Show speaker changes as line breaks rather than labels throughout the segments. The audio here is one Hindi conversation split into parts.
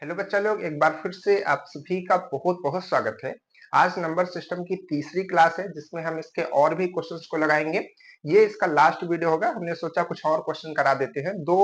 हेलो बच्चा लोग, एक बार फिर से आप सभी का बहुत बहुत स्वागत है। आज नंबर सिस्टम की तीसरी क्लास है जिसमें हम इसके और भी क्वेश्चंस को लगाएंगे। ये इसका लास्ट वीडियो होगा। हमने सोचा कुछ और क्वेश्चन करा देते हैं। दो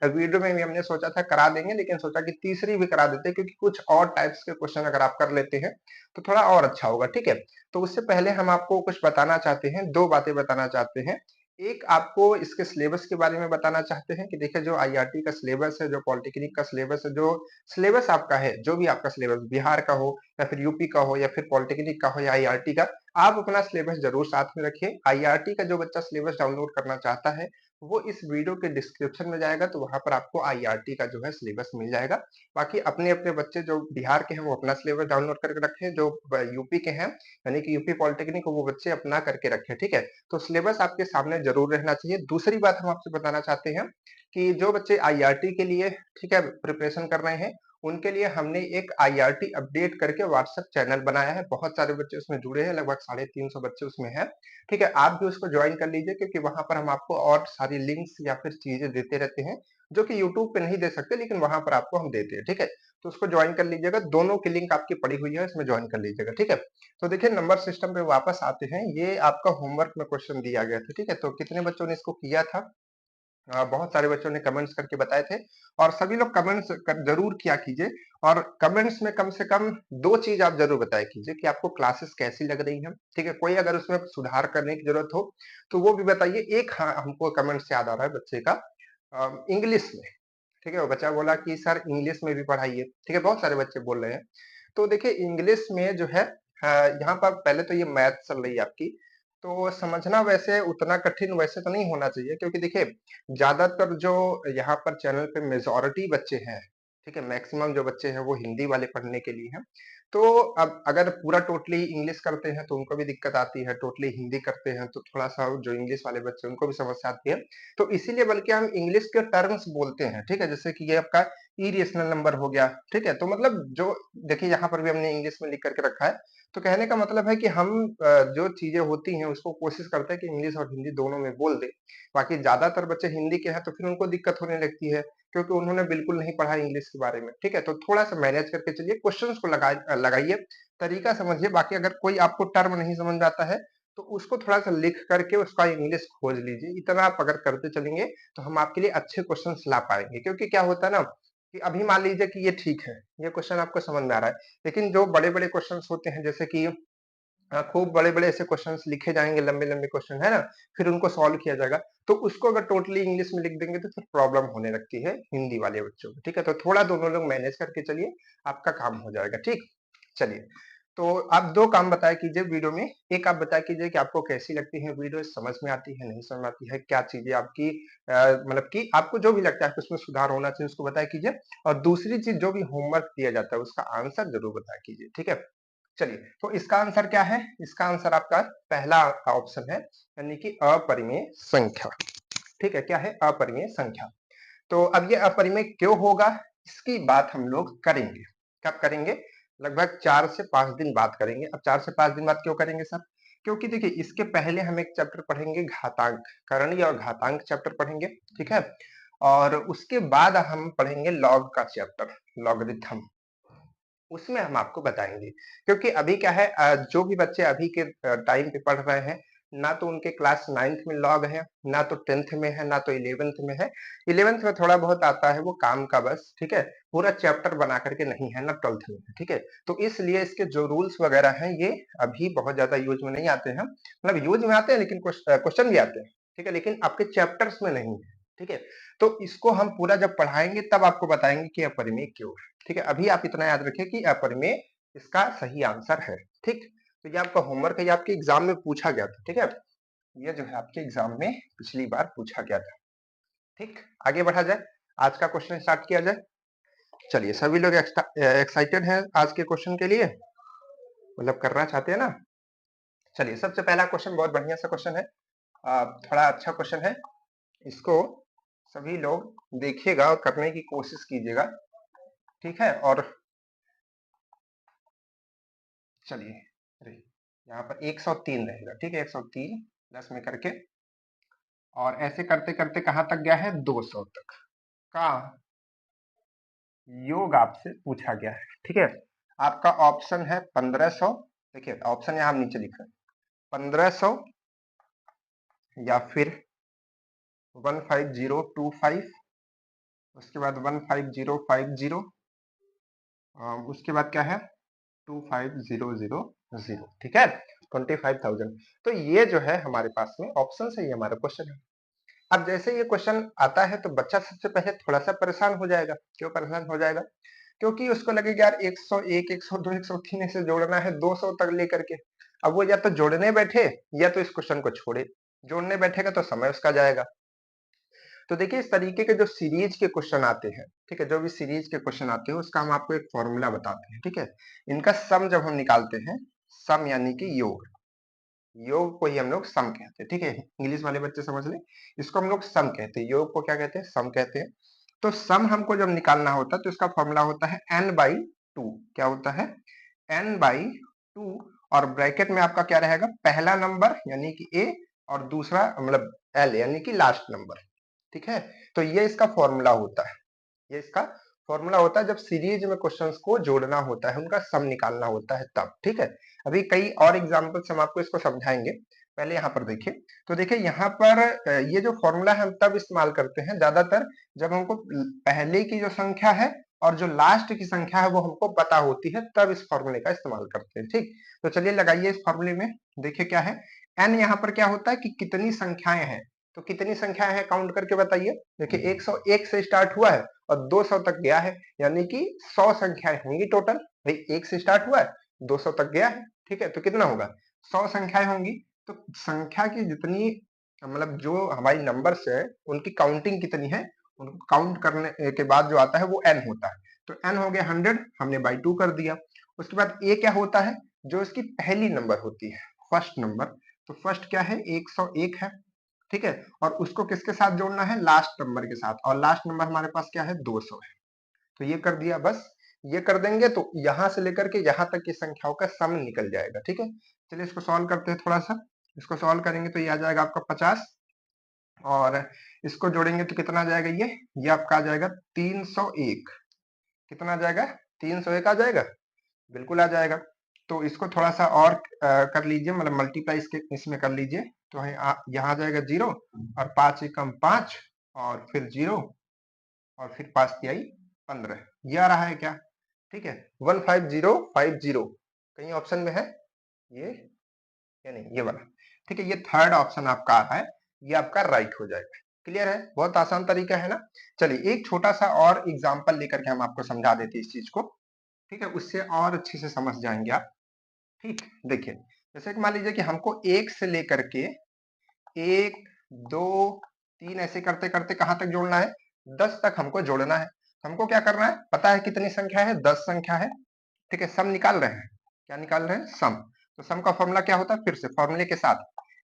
वीडियो में भी हमने सोचा था करा देंगे, लेकिन सोचा कि तीसरी भी करा देते हैं क्योंकि कुछ और टाइप्स के क्वेश्चन अगर आप कर लेते हैं तो थोड़ा और अच्छा होगा। ठीक है, तो उससे पहले हम आपको कुछ बताना चाहते हैं, दो बातें बताना चाहते हैं। एक, आपको इसके सिलेबस के बारे में बताना चाहते हैं कि देखिए जो आईआरटी का सिलेबस है, जो पॉलिटेक्निक का सिलेबस है, जो सिलेबस आपका है, जो भी आपका सिलेबस बिहार का हो या फिर यूपी का हो या फिर पॉलिटेक्निक का हो या आईआरटी का, आप अपना सिलेबस जरूर साथ में रखिए। आईआरटी का जो बच्चा सिलेबस डाउनलोड करना चाहता है वो इस वीडियो के डिस्क्रिप्शन में जाएगा, तो वहां पर आपको आईआरटी का जो है सिलेबस मिल जाएगा। बाकी अपने अपने बच्चे जो बिहार के हैं वो अपना सिलेबस डाउनलोड करके रखें, जो यूपी के हैं यानी कि यूपी पॉलिटेक्निक वो बच्चे अपना करके रखें। ठीक है, तो सिलेबस आपके सामने जरूर रहना चाहिए। दूसरी बात हम आपसे बताना चाहते हैं कि जो बच्चे आईआरटी के लिए ठीक है प्रिपरेशन कर रहे हैं, उनके लिए हमने एक आईआरटी अपडेट करके व्हाट्सएप चैनल बनाया है। बहुत सारे बच्चे उसमें जुड़े हैं, लगभग 350 बच्चे उसमें हैं। ठीक है, आप भी उसको ज्वाइन कर लीजिए क्योंकि वहां पर हम आपको और सारी लिंक्स या फिर चीजें देते रहते हैं जो कि यूट्यूब पे नहीं दे सकते, लेकिन वहां पर आपको हम देते हैं। ठीक है, तो उसको ज्वाइन कर लीजिएगा। दोनों की लिंक आपकी पड़ी हुई है, इसमें ज्वाइन कर लीजिएगा। ठीक है, तो देखिए नंबर सिस्टम पे वापस आते हैं। ये आपका होमवर्क में क्वेश्चन दिया गया था। ठीक है, तो कितने बच्चों ने इसको किया था? बहुत सारे बच्चों ने कमेंट्स करके बताए थे और सभी लोग कमेंट्स जरूर किया कीजिए। और कमेंट्स में कम से कम दो चीज आप जरूर बताया कीजिए कि आपको क्लासेस कैसी लग रही हैं। ठीक है, कोई अगर उसमें सुधार करने की जरूरत हो तो वो भी बताइए। एक, हाँ, हमको कमेंट से याद आ रहा है बच्चे का, इंग्लिश में। ठीक है, वो बच्चा बोला कि सर इंग्लिश में भी पढ़ाइए। ठीक है, बहुत सारे बच्चे बोल रहे हैं। तो देखिए इंग्लिश में जो है यहाँ पर पहले तो ये मैथ चल रही है आपकी, तो समझना वैसे उतना कठिन वैसे तो नहीं होना चाहिए क्योंकि देखिए ज्यादातर जो यहाँ पर चैनल पे मेजॉरिटी बच्चे हैं, ठीक है, मैक्सिमम जो बच्चे हैं वो हिंदी वाले पढ़ने के लिए हैं। तो अब अगर पूरा टोटली इंग्लिश करते हैं तो उनको भी दिक्कत आती है, टोटली हिंदी करते हैं तो थोड़ा सा जो इंग्लिश वाले बच्चे हैं उनको भी समस्या आती है। तो इसीलिए बल्कि हम इंग्लिश के टर्म्स बोलते हैं। ठीक है, जैसे कि ये आपका इरेशनल नंबर हो गया। ठीक है, तो मतलब जो देखिए यहाँ पर भी हमने इंग्लिश में लिख करके रखा है। तो कहने का मतलब है कि हम जो चीजें होती हैं उसको कोशिश करते हैं कि इंग्लिश और हिंदी दोनों में बोल दे। बाकी ज्यादातर बच्चे हिंदी के हैं तो फिर उनको दिक्कत होने लगती है क्योंकि उन्होंने बिल्कुल नहीं पढ़ा इंग्लिश के बारे में। ठीक है, तो थोड़ा सा मैनेज करके चलिए, क्वेश्चंस को लगाइए, तरीका समझिए। बाकी अगर कोई आपको टर्म नहीं समझ में आता है तो उसको थोड़ा सा लिख करके उसका इंग्लिश खोज लीजिए। इतना आप अगर करते चलेंगे तो हम आपके लिए अच्छे क्वेश्चंस ला पाएंगे। क्योंकि क्या होता है ना कि अभी मान लीजिए कि ये ठीक है, ये क्वेश्चन आपको समझ में आ रहा है, लेकिन जो बड़े बड़े क्वेश्चंस होते हैं जैसे कि खूब बड़े-बड़े ऐसे क्वेश्चंस लिखे जाएँगे, लंबे-लंबे क्वेश्चन, है ना? फिर उनको सॉल्व किया जाएगा। तो उसको अगर टोटली इंग्लिश में लिख देंगे तो फिर प्रॉब्लम होने लगती है हिंदी वाले बच्चों को। ठीक है? तो थोड़ा दोनों लोग मैनेज करके चलिए, आपका काम हो जाएगा। ठीक? चलिए, तो आप 2 काम बताया कीजिए वीडियो में। एक, आप बताया कीजिए कि आपको कैसी लगती है वीडियो, समझ में आती है, नहीं समझ में आती है, क्या चीज़ें आपकी मतलब कि आपको जो भी लगता है कि उसमें सुधार होना चाहिए उसको बताया कीजिए। और दूसरी चीज़, जो भी होमवर्क दिया जाता है उसका आंसर ज़रूर बताया कीजिए। ठीक है? चलिए, तो इसका आंसर क्या है? इसका आंसर आपका पहला ऑप्शन है, यानी कि अपरिमेय संख्या। ठीक है, क्या है? अपरिमेय संख्या। तो अब ये अपरिमेय क्यों होगा, इसकी बात हम लोग करेंगे। कब करेंगे? लगभग 4 से 5 दिन बाद करेंगे। अब 4 से 5 दिन बाद क्यों करेंगे सर? क्योंकि देखिए इसके पहले हम एक चैप्टर पढ़ेंगे घातांक, करणीय और घातांक चैप्टर पढ़ेंगे। ठीक है, और उसके बाद हम पढ़ेंगे लॉग का चैप्टर, लॉगरिथम। उसमें हम आपको बताएंगे। क्योंकि अभी क्या है, जो भी बच्चे अभी के टाइम पे पढ़ रहे हैं, ना तो उनके क्लास 9th में लॉग है, ना तो 10th में है, ना तो 11th में है। 11th में थोड़ा बहुत आता है, वो काम का बस। ठीक है, पूरा चैप्टर बना करके नहीं है, ना 12th में है। ठीक है, तो इसलिए इसके जो रूल्स वगैरह हैं ये अभी बहुत ज्यादा यूज में नहीं आते हैं। मतलब यूज में आते हैं लेकिन क्वेश्चन भी आते हैं। ठीक है, लेकिन आपके चैप्टर्स में नहीं है। ठीक है, तो इसको हम पूरा जब पढ़ाएंगे तब आपको बताएंगे कि अपरिमेय क्यों है। ठीक है, अभी आप इतना याद रखिए कि अपरिमेय इसका सही आंसर है। ठीक, तो ये आपका होमवर्क है, ये आपके एग्जाम में पूछा गया था। ठीक है, ये जो है आपके एग्जाम में पिछली बार पूछा गया था। ठीक, आगे बढ़ा जाए, आज का क्वेश्चन स्टार्ट किया जाए। चलिए, सभी लोग एक्साइटेड हैं आज के क्वेश्चन के लिए, मतलब करना चाहते हैं ना? चलिए, सबसे पहला क्वेश्चन बहुत बढ़िया सा क्वेश्चन है, थोड़ा अच्छा क्वेश्चन है। इसको सभी लोग देखिएगा और करने की कोशिश कीजिएगा। ठीक है, और चलिए, अरे यहाँ पर 103 रहेगा। ठीक है, 103 10 में करके, और ऐसे करते करते कहाँ तक गया है? 200 तक। कहाँ? योग आपसे पूछा गया है, ठीक है। आपका ऑप्शन है 1500, देखिए ऑप्शन यहाँ हम नीचे लिख रहे हैं, 1500 या फिर 15025, उसके बाद 15050, उसके बाद क्या है 25000, ठीक है, 25,000। तो ये जो है हमारे पास में ऑप्शन है, ये हमारा क्वेश्चन है। अब जैसे ये क्वेश्चन आता है तो बच्चा सबसे पहले थोड़ा सा परेशान हो जाएगा। क्यों परेशान हो जाएगा? क्योंकि उसको लगेगा यार 101, 102, 103 ऐसे जोड़ना है 200 तक लेकर के। अब वो या तो जोड़ने बैठे या तो इस क्वेश्चन को छोड़े। जोड़ने बैठेगा तो समय उसका जाएगा। तो देखिए इस तरीके के जो सीरीज के क्वेश्चन आते हैं, ठीक है, जो भी सीरीज के क्वेश्चन आते हैं उसका हम आपको एक फॉर्मूला बताते हैं, ठीक है। इनका सम जब हम निकालते हैं, सम यानी कि योग, योग को ही हम लोग सम कहते हैं, ठीक है। इंग्लिश वाले बच्चे समझ लें, इसको हम लोग सम कहते हैं, योग को क्या कहते हैं, सम कहते हैं। तो सम हमको जब निकालना होता है तो इसका फॉर्मूला होता है n/2। क्या होता है? n/2। और ब्रैकेट में आपका क्या रहेगा, पहला नंबर यानी कि a और दूसरा मतलब l यानी कि लास्ट नंबर, ठीक है। तो ये इसका फॉर्मूला होता है, ये इसका फॉर्मूला होता है जब सीरीज में क्वेश्चंस को जोड़ना होता है, उनका सम निकालना होता है तब, ठीक है। अभी कई और एग्जांपल्स हम आपको इसको समझाएंगे, पहले यहाँ पर देखिए। तो देखिए यहाँ पर ये जो फॉर्मूला है हम तब इस्तेमाल करते हैं ज्यादातर जब हमको पहले की जो संख्या है और जो लास्ट की संख्या है वो हमको पता होती है, तब इस फॉर्मूले का इस्तेमाल करते हैं, ठीक। तो चलिए लगाइए इस फॉर्मूले में। देखिए क्या है, एन यहाँ पर क्या होता है कि कितनी संख्याएं हैं। तो कितनी संख्याएं हैं काउंट करके बताइए। देखिए 101 से स्टार्ट हुआ है और 200 तक गया है, यानी कि 100 संख्याएं होंगी टोटल। भाई 1 से स्टार्ट हुआ है, 200 तक गया है, ठीक है। तो कितना होगा, 100 संख्याएं होंगी। तो संख्या की जितनी मतलब जो हमारी नंबर्स है उनकी काउंटिंग कितनी है, उनको काउंट करने के बाद जो आता है वो n होता है। तो n हो गया 100, हमने बाई 2 कर दिया। उसके बाद a क्या होता है, जो इसकी पहली नंबर होती है, फर्स्ट नंबर। तो फर्स्ट क्या है, 101 है, ठीक है। और उसको किसके साथ जोड़ना है, लास्ट नंबर के साथ, और लास्ट नंबर हमारे पास क्या है, 200 है। तो ये कर दिया, बस ये कर देंगे तो यहां से लेकर के यहां तक की संख्याओं का सम निकल जाएगा, ठीक है। चलिए इसको सॉल्व करते हैं थोड़ा सा। इसको सॉल्व करेंगे तो ये आ जाएगा आपका 50, और इसको जोड़ेंगे तो कितना आ जाएगा, ये आपका आ जाएगा 301। कितना आ जाएगा, 301 आ जाएगा, बिल्कुल आ जाएगा। तो इसको थोड़ा सा और कर लीजिए, मतलब मल्टीप्लाई इसके इसमें कर लीजिए। तो यहाँ आ जाएगा 0, और 5 एकम 5, और फिर 0, और फिर 5 तिहाई 15। ये आ रहा है क्या, ठीक है, 15050 कहीं ऑप्शन में है ये या नहीं, ये वाला, ठीक है। ये थर्ड ऑप्शन आपका आ रहा है, ये आपका राइट हो जाएगा। क्लियर है, बहुत आसान तरीका है ना। चलिए एक छोटा सा और एग्जांपल लेकर के हम आपको समझा देते हैं इस चीज को, ठीक है, उससे और अच्छे से समझ जाएंगे आप। ठीक, देखिए जैसे कि मान लीजिए कि हमको एक से लेकर के 1, 2, 3 ऐसे करते करते कहां तक जोड़ना है, 10 तक हमको जोड़ना है। हमको क्या करना है, पता है कितनी संख्या है, 10 संख्या है, ठीक है। सम निकाल रहे हैं, क्या निकाल रहे हैं, सम। तो सम का फॉर्मूला क्या होता है, फिर से फॉर्मूले के साथ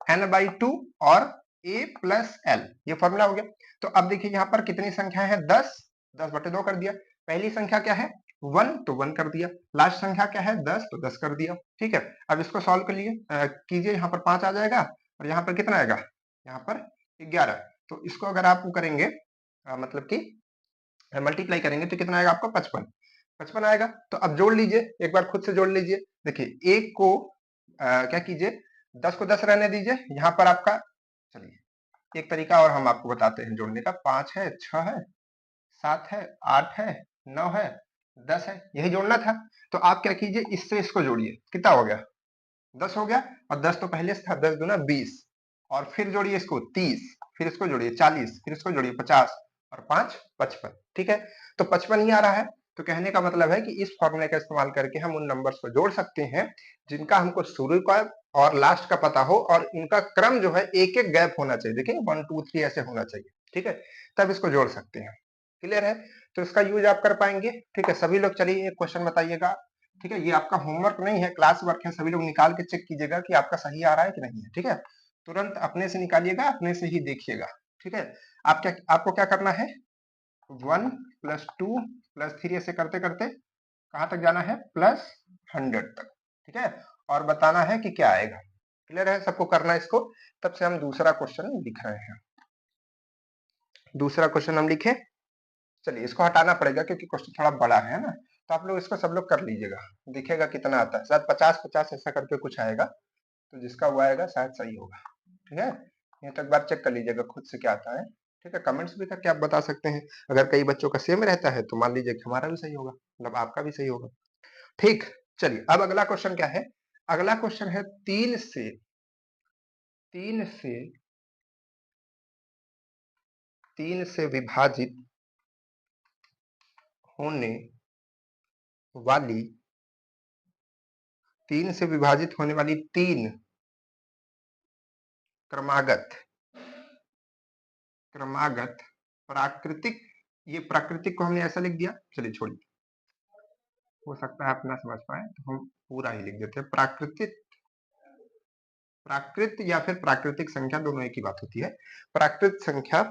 n/2 और a प्लस l, ये फॉर्मूला हो गया। तो अब देखिए यहाँ पर कितनी संख्या है, 10, 10/2 कर दिया। पहली संख्या क्या है, 1, तो 1 कर दिया। लास्ट संख्या क्या है, 10, तो 10 कर दिया, ठीक है। अब इसको सॉल्व कर लिए कीजिए, यहाँ पर 5 आ जाएगा, और यहाँ पर कितना आएगा, यहाँ पर 11। तो इसको अगर आप करेंगे मतलब कि मल्टीप्लाई करेंगे तो कितना आएगा आपको, 55, 55 आएगा। तो अब जोड़ लीजिए, एक बार खुद से जोड़ लीजिए। देखिए एक को क्या कीजिए, 10 को 10 रहने दीजिए, यहाँ पर आपका, चलिए एक तरीका और हम आपको बताते हैं जोड़ने का। 5 है, 6 है, 7 है, 8 है, 9 है, 10 है, यही जोड़ना था। तो आप क्या कीजिए, इससे इसको जोड़िए, कितना हो गया, 10 हो गया, और 10 तो पहले से था, 10 दूना 20, और फिर जोड़िए इसको 30, फिर इसको जोड़िए 40, फिर इसको जोड़िए 50, और 5 55, ठीक है। तो 55 ही आ रहा है। तो कहने का मतलब है कि इस फॉर्मूले का इस्तेमाल करके हम उन नंबर्स को जोड़ सकते हैं जिनका हमको शुरू का और लास्ट का पता हो, और इनका क्रम जो है एक एक गैप होना चाहिए, देखिए 1 2 3 ऐसे होना चाहिए, ठीक है, तब इसको जोड़ सकते हैं। क्लियर है, तो इसका यूज आप कर पाएंगे, ठीक है। सभी लोग चलिए एक क्वेश्चन बताइएगा, ठीक है। ये आपका होमवर्क नहीं है, क्लास वर्क है, सभी लोग निकाल के चेक कीजिएगा कि आपका सही आ रहा है कि नहीं है, ठीक है। तुरंत अपने से निकालिएगा, अपने से ही देखिएगा, ठीक है। आपको क्या करना है, 1 + 2 + 3 ऐसे करते करते कहां तक जाना है, +100 तक, ठीक है। और बताना है कि क्या आएगा। क्लियर है, सबको करना है इसको। तब से हम दूसरा क्वेश्चन लिख रहे हैं। दूसरा क्वेश्चन हम लिखे, चलिए इसको हटाना पड़ेगा क्योंकि क्वेश्चन थोड़ा बड़ा है ना, तो आप लोग इसको सब लोग कर लीजिएगा, दिखेगा कितना आता है, शायद 50-50 ऐसा करके कुछ आएगा, तो जिसका वो आएगा शायद सही होगा। ठीक है, ये तो एक बार चेक कर लीजिएगा खुद से क्या आता है। ठीक है, कमेंट्स भी करके आप बता सकते हैं, अगर कई बच्चों का सेम रहता है तो मान लीजिए कि हमारा भी सही होगा, मतलब आपका भी सही होगा। ठीक, चलिए अब अगला क्वेश्चन क्या है, अगला क्वेश्चन है तीन से विभाजित होने वाली तीन क्रमागत प्राकृतिक, ये प्राकृतिक को हमने ऐसा लिख दिया, चलिए छोड़िए, हो सकता है अपना समझ पाए तो हम पूरा ही लिख देते हैं, प्राकृत या फिर प्राकृतिक संख्या, दोनों एक ही बात होती है। प्राकृत संख्या,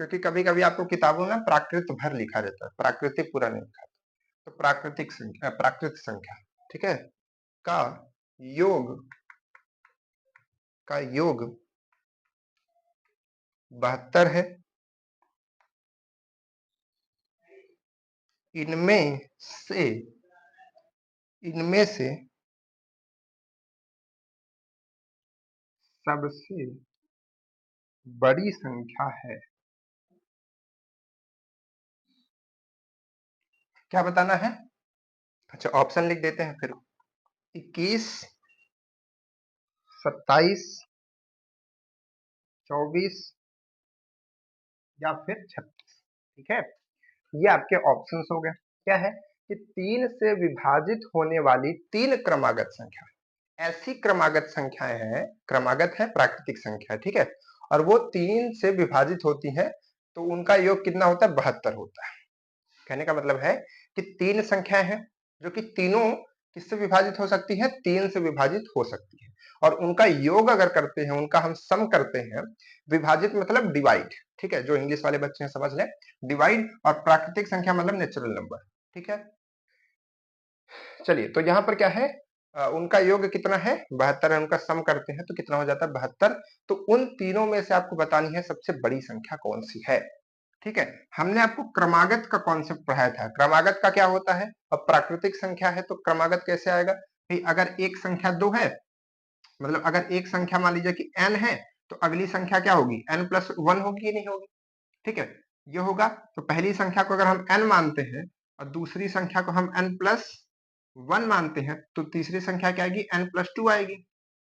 क्योंकि कभी कभी आपको किताबों में प्राकृत भर लिखा रहता है, प्राकृतिक पूरा नहीं लिखा, तो प्राकृतिक संख्या ठीक है का योग 72 है, इनमें से सबसे बड़ी संख्या है, क्या बताना है? अच्छा ऑप्शन लिख देते हैं फिर, 21, 27, 24 या फिर 36। ठीक है, ये आपके ऑप्शंस हो गए। क्या है कि 3 से विभाजित होने वाली तीन क्रमागत संख्या, ऐसी क्रमागत संख्याएं हैं, क्रमागत है प्राकृतिक संख्या, ठीक है, और वो 3 से विभाजित होती हैं तो उनका योग कितना होता है? 72 होता है। कहने का मतलब है कि तीन संख्याएं हैं जो कि तीनों किससे विभाजित हो सकती है? 3 से विभाजित हो सकती है, और उनका योग अगर करते हैं, उनका हम सम करते हैं, विभाजित मतलब डिवाइड, ठीक है, जो इंग्लिश वाले बच्चे हैं समझ लें, डिवाइड, और प्राकृतिक संख्या मतलब नेचुरल नंबर। ठीक है, चलिए तो यहाँ पर क्या है, उनका योग कितना है? 72 है, उनका सम करते हैं तो कितना हो जाता है? 72। तो उन तीनों में से आपको बतानी है सबसे बड़ी संख्या कौन सी है। ठीक है, हमने आपको क्रमागत का कॉन्सेप्ट पढ़ाया था, क्रमागत का क्या होता है, अब प्राकृतिक संख्या है तो क्रमागत कैसे आएगा भाई? अगर एक संख्या 2 है, मतलब अगर एक संख्या मान लीजिए कि n है, तो अगली संख्या क्या होगी? n+1 होगी कि नहीं होगी? ठीक है, ये होगा, तो पहली संख्या को अगर हम n मानते हैं और दूसरी संख्या को हम n+1 मानते हैं, तो तीसरी संख्या क्या आएगी? n+2 आएगी।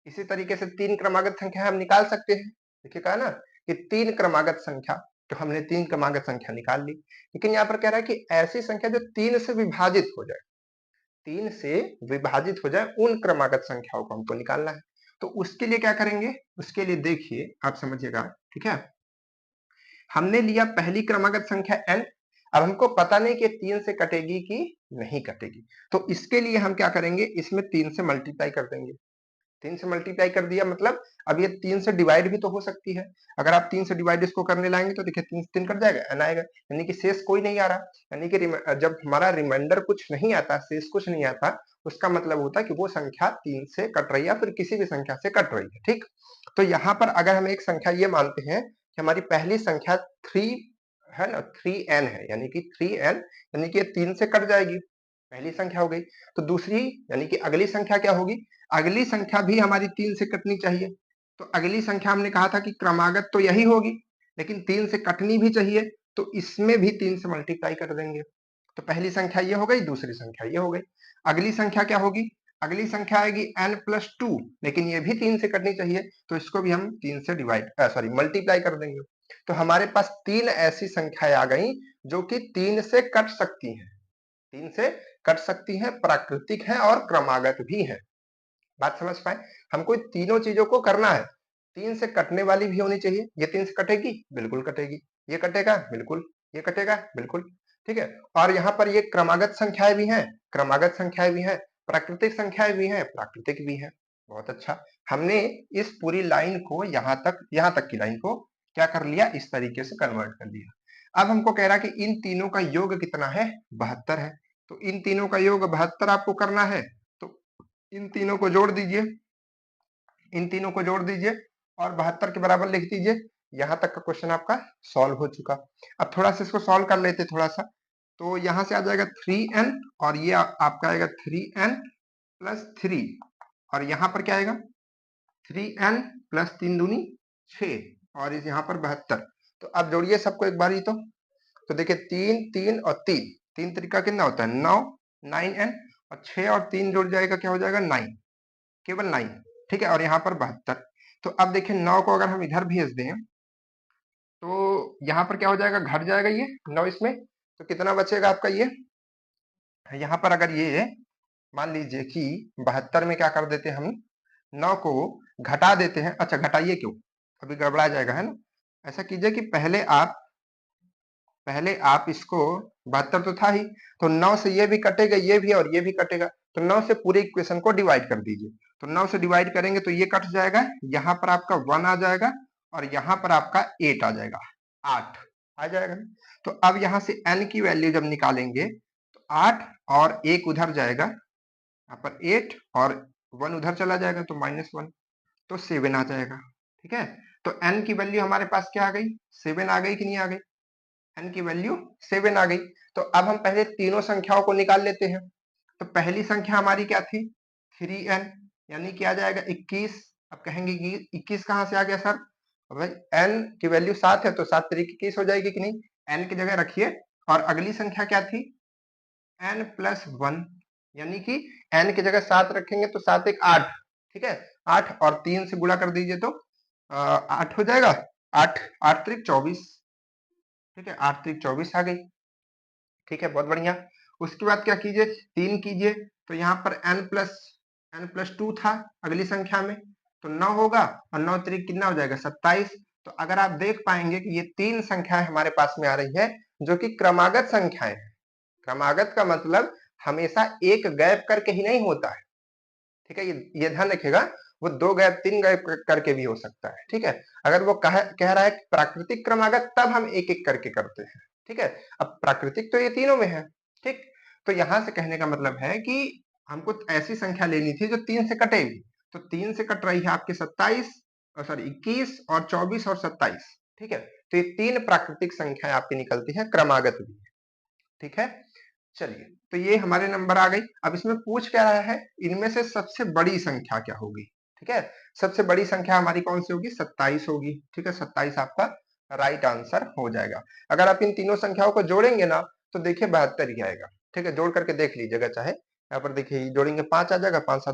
इसी तरीके से तीन क्रमागत संख्या हम निकाल सकते हैं, देखिए कहा ना कि तीन क्रमागत संख्या, तो हमने तीन क्रमागत संख्या निकाल ली, लेकिन यहाँ पर कह रहा है कि ऐसी संख्या जो 3 से विभाजित हो जाए, 3 से विभाजित हो जाए, उन क्रमागत संख्याओं को हमको निकालना है। तो उसके लिए क्या करेंगे? उसके लिए देखिए आप समझिएगा, ठीक है, हमने लिया पहली क्रमागत संख्या n, अब हमको पता नहीं कि 3 से कटेगी कि नहीं कटेगी, तो इसके लिए हम क्या करेंगे? इसमें 3 से मल्टीप्लाई कर देंगे। 3 से मल्टीप्लाई कर दिया मतलब अब ये 3 से डिवाइड भी तो हो सकती है, अगर आप 3 से डिवाइड इसको करने लाएंगे तो देखिए 3 से 3 कट जाएगा, n आएगा, यानी कि शेष कोई नहीं आ रहा, यानी कि जब हमारा रिमाइंडर कुछ नहीं आता, शेष कुछ नहीं आता, उसका मतलब होता है कि वो संख्या 3 से कट रही है, फिर किसी भी संख्या से कट रही है। ठीक, तो यहाँ पर अगर हम एक संख्या ये मानते हैं कि हमारी पहली संख्या 3 है ना, 3n है, यानी कि 3n, यानी कि ये 3 से कट जाएगी, पहली संख्या हो गई। तो दूसरी यानी कि अगली संख्या क्या होगी? अगली संख्या भी हमारी 3 से कटनी चाहिए, तो अगली संख्या हमने कहा था कि क्रमागत तो यही होगी, लेकिन 3 से कटनी भी चाहिए, तो इसमें भी 3 से मल्टीप्लाई कर देंगे। तो पहली संख्या ये हो गई, दूसरी संख्या ये हो गई। अगली संख्या क्या होगी? अगली संख्या आएगी n+2, लेकिन ये भी 3 से कटनी चाहिए, तो इसको भी हम 3 से मल्टीप्लाई कर देंगे। तो हमारे पास 3 ऐसी संख्याएं आ गई जो कि 3 से कट सकती हैं, 3 से कट सकती हैं, प्राकृतिक है और क्रमागत भी है। बात समझ पाए? हमको तीनों चीजों को करना है, 3 से कटने वाली भी होनी चाहिए, ये 3 से कटेगी, बिल्कुल कटेगी, ये कटेगा बिल्कुल, ये कटेगा बिल्कुल, ठीक है, और यहाँ पर ये क्रमागत संख्याएं भी हैं, क्रमागत संख्याएं भी हैं, प्राकृतिक संख्याएं भी हैं, प्राकृतिक भी हैं। बहुत अच्छा, हमने इस पूरी लाइन को यहाँ तक की लाइन को क्या कर लिया? इस तरीके से कन्वर्ट कर लिया। अब हमको कह रहा है कि इन तीनों का योग कितना है? 72 है, तो इन तीनों का योग 72 आपको करना है, तो इन तीनों को जोड़ दीजिए, इन तीनों को जोड़ दीजिए और 72 के बराबर लिख दीजिए। यहाँ तक का क्वेश्चन आपका सॉल्व हो चुका। अब थोड़ा सा इसको सॉल्व कर लेते थोड़ा सा। तो यहाँ से आ जाएगा 3n और ये आपका आएगा 3n प्लस 3 और यहाँ पर क्या आएगा 3n प्लस 3 दूनी 6 और इस यहाँ पर 72। तो अब जोड़िए सबको एक बार ही। तो देखिए 3 3 और 3 3 तरीका कितना होता है 9 9n और 6 और 3 जुड़ जाएगा क्या हो जाएगा 9 केवल 9। ठीक है और यहाँ पर 72। तो अब देखिए 9 को अगर हम इधर भेज दें तो यहाँ पर क्या हो जाएगा घट जाएगा ये 9 इसमें। तो कितना बचेगा आपका ये यहाँ पर अगर ये मान लीजिए कि 72 में क्या कर देते हैं हम 9 को घटा देते हैं। अच्छा घटाइए क्यों अभी गड़बड़ा जाएगा है ना। ऐसा कीजिए कि पहले आप इसको 72 तो था ही तो 9 से ये भी कटेगा ये भी और ये भी कटेगा। तो 9 से पूरे इक्वेशन को डिवाइड कर दीजिए। तो 9 से डिवाइड करेंगे तो ये कट जाएगा यहाँ पर आपका 1 आ जाएगा और यहाँ पर आपका 8 आ जाएगा 8 आ जाएगा। तो अब यहाँ से n की वैल्यू जब निकालेंगे तो 8 और 1 उधर जाएगा यहाँ पर 8 और 1 उधर चला जाएगा तो -1 तो 7 आ जाएगा। ठीक है तो n की वैल्यू हमारे पास क्या आ गई 7 आ गई कि नहीं आ गई n की वैल्यू 7 आ गई। तो अब हम पहले तीनों संख्याओं को निकाल लेते हैं। तो पहली संख्या हमारी क्या थी 3n यानी कि आ जाएगा 21। अब कहेंगे कि 21 कहां से आ गया सर भाई n की वैल्यू 7 है तो 7 तरीके 21 हो जाएगी कि नहीं। n की जगह रखिए और अगली संख्या क्या थी n प्लस 1 यानी कि n की जगह 7 रखेंगे तो 7 एक 8। ठीक है 8 और 3 से गुणा कर दीजिए तो 8 हो जाएगा 8 8 त्रिक 24। ठीक है 8 त्रिक 24 आ गई। ठीक है बहुत बढ़िया। उसके बाद क्या कीजिए 3 कीजिए तो यहाँ पर n+2 था अगली संख्या में तो 9 होगा और 9 त्रिक कितना हो जाएगा 27। तो अगर आप देख पाएंगे कि ये 3 संख्याएं हमारे पास में आ रही है जो कि क्रमागत संख्याएं हैं। क्रमागत का मतलब हमेशा एक गैप करके ही नहीं होता है। ठीक है ये ध्यान रखिएगा वो 2 गैप 3 गैप करके भी हो सकता है। ठीक है अगर वो कह रहा है कि प्राकृतिक क्रमागत तब हम एक एक करके करते हैं। ठीक है अब प्राकृतिक तो ये तीनों में है। ठीक तो यहां से कहने का मतलब है कि हमको ऐसी संख्या लेनी थी जो 3 से कटेगी। तो 3 से कट रही है आपके 27 सॉरी 21 और 24 और 27। ठीक है तो ये 3 प्राकृतिक संख्याएं आपकी निकलती है क्रमागत भी। ठीक है चलिए तो ये हमारे नंबर आ गई। अब इसमें पूछ क्या रहा है इनमें से सबसे बड़ी संख्या क्या होगी। ठीक है सबसे बड़ी संख्या हमारी कौन सी होगी 27 होगी। ठीक है 27 आपका राइट आंसर हो जाएगा। अगर आप इन तीनों संख्याओं को जोड़ेंगे ना तो देखिए 72 ही आएगा। ठीक है जोड़ करके देख लीजिएगा चाहे यहाँ पर देखिए जोड़ेंगे 5 आ जाएगा 5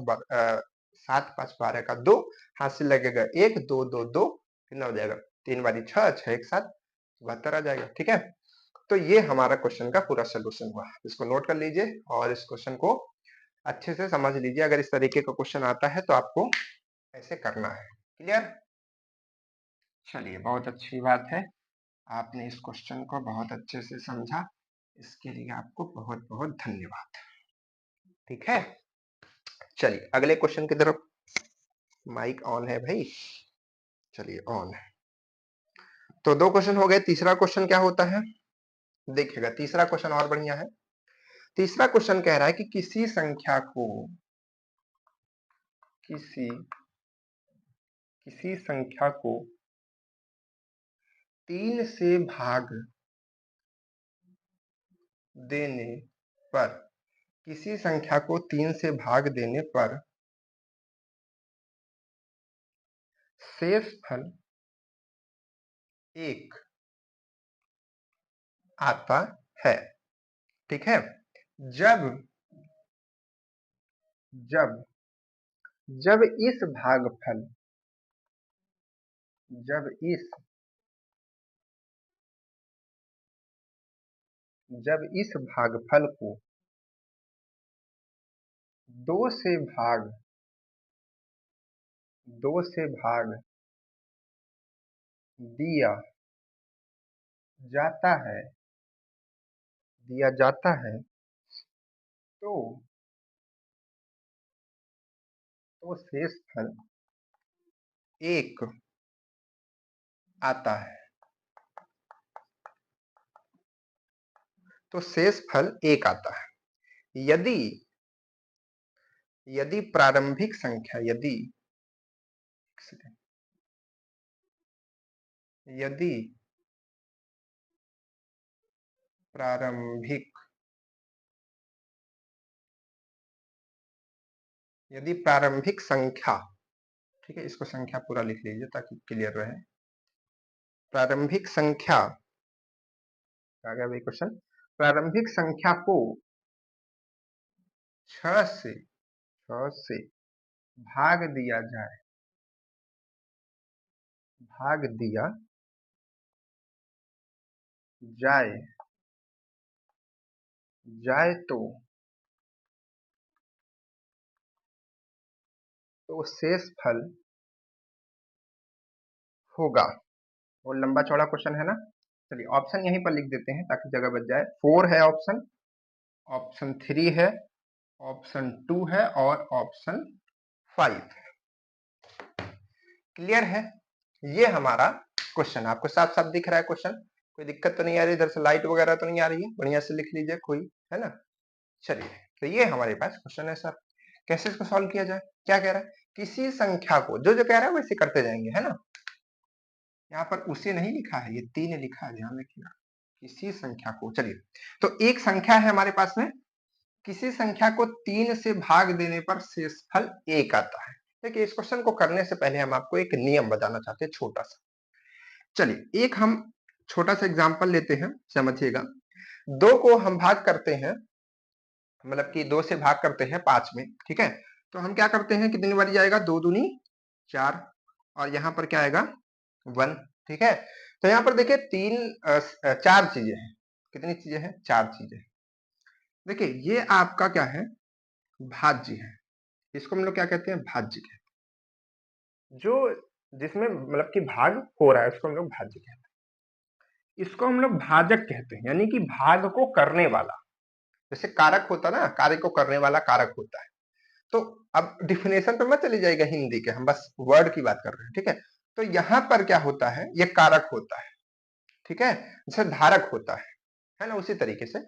7 5 12 का 2 हाथ से लगेगा 1 2 2 2 कितना हो जाएगा 3 बारी 6 6 1 7 72 आ जाएगा। ठीक है तो ये हमारा क्वेश्चन का पूरा सोल्यूशन हुआ। इसको नोट कर लीजिए और इस क्वेश्चन को अच्छे से समझ लीजिए। अगर इस तरीके का क्वेश्चन आता है तो आपको ऐसे करना है। क्लियर चलिए बहुत अच्छी बात है आपने इस क्वेश्चन को बहुत अच्छे से समझा इसके लिए आपको बहुत बहुत धन्यवाद। ठीक है चलिए अगले क्वेश्चन की तरफ। माइक ऑन है भाई चलिए ऑन है। तो 2 क्वेश्चन हो गए। तीसरा क्वेश्चन क्या होता है देखिएगा तीसरा क्वेश्चन और बढ़िया है। तीसरा क्वेश्चन कह रहा है कि किसी संख्या को 3 से भाग देने पर किसी संख्या को 3 से भाग देने पर शेष फल 1 आता है। ठीक है जब जब जब इस भागफल जब इस जब इस भागफल को 2 से भाग दिया जाता है तो शेष फल 1 आता है। तो शेष फल 1 आता है यदि यदि प्रारंभिक संख्या यदि प्रारंभिक संख्या, ठीक है, इसको संख्या पूरा लिख लीजिए ताकि क्लियर रहे। प्रारंभिक संख्या, आ गया भाई क्वेश्चन, प्रारंभिक संख्या को 6 से भाग दिया जाए, भाग दिया जाए जाए तो शेष फल होगा। और लंबा चौड़ा क्वेश्चन है ना, चलिए ऑप्शन यहीं पर लिख देते हैं ताकि जगह बच जाए। 4 है ऑप्शन, ऑप्शन 3 है, ऑप्शन 2 है और ऑप्शन 5। क्लियर है? ये हमारा क्वेश्चन आपको साफ साफ दिख रहा है क्वेश्चन, कोई दिक्कत तो नहीं आ रही, इधर से लाइट वगैरह तो नहीं आ रही है, बढ़िया से लिख लीजिए कोई, है ना। चलिए, तो ये हमारे पास क्वेश्चन है सर, कैसे इसको सॉल्व किया जाए। क्या कह रहा है, किसी संख्या को, जो जो कह रहा है वैसे करते जाएंगे, है ना। यहाँ पर उसे नहीं लिखा है, ये 3 लिखा है, ध्यान रखिएगा। किसी संख्या को, चलिए, तो एक संख्या है हमारे पास में, किसी संख्या को 3 से भाग देने पर शेषफल 1 आता है। देखिए, इस क्वेश्चन को करने से पहले हम आपको एक नियम बताना चाहते हैं छोटा सा। चलिए, एक हम छोटा सा एग्जांपल लेते हैं, समझिएगा। 2 को हम भाग करते हैं, मतलब कि 2 से भाग करते हैं 5 में, ठीक है। तो हम क्या करते हैं, कितनी बारी जाएगा, 2 दूनी 4, और यहाँ पर क्या आएगा 1, ठीक है। तो यहाँ पर देखिए 4 चीजें हैं, कितनी चीजें हैं, 4 चीजें। देखिए, ये आपका क्या है, भाज्य है, इसको हम लोग क्या कहते हैं, भाज्य कहते हैं। जो जिसमें मतलब कि भाग हो रहा है उसको हम लोग भाज्य कहते हैं। इसको हम लोग भाजक कहते हैं, यानी कि भाग को करने वाला। जैसे कारक होता है ना, कार्य को करने वाला कारक होता है। तो अब डिफिनेशन पे मत चली जाएगा हिंदी के, हम बस वर्ड की बात कर रहे हैं, ठीक है। तो यहाँ पर क्या होता है, ये कारक होता है, ठीक है, जैसे धारक होता है ना, उसी तरीके से।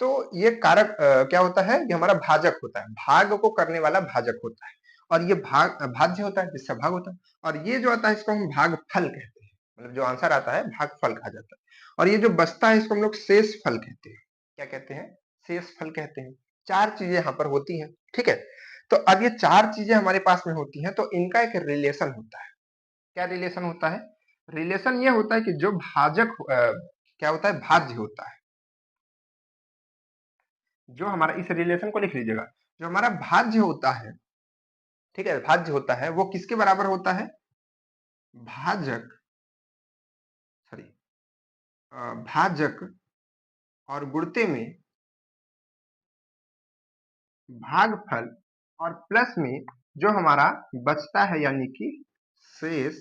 तो ये कारक क्या होता है, ये हमारा भाजक होता है, भाग को करने वाला भाजक होता है। और ये भाग भाज्य होता है, जिससे भाग होता है। और ये जो आता है इसको हम भागफल कहते हैं, मतलब जो आंसर आता है भागफल कहा जाता है। और ये जो बचता है इसको हम लोग शेष फल कहते हैं। क्या कहते हैं, शेष फल कहते हैं। 4 चीजें यहाँ पर होती हैं, ठीक है। तो अब ये 4 चीजें हमारे पास में होती हैं, तो इनका एक रिलेशन होता है। क्या रिलेशन होता है, रिलेशन ये होता है कि जो भाजक क्या होता है, भाज्य होता है। जो हमारा, इस रिलेशन को लिख लीजिएगा, जो हमारा भाज्य होता है, ठीक है, भाज्य होता है, वो किसके बराबर होता है, भाजक, सॉरी, भाजक और गुणते में भागफल, और प्लस में जो हमारा बचता है यानी कि शेष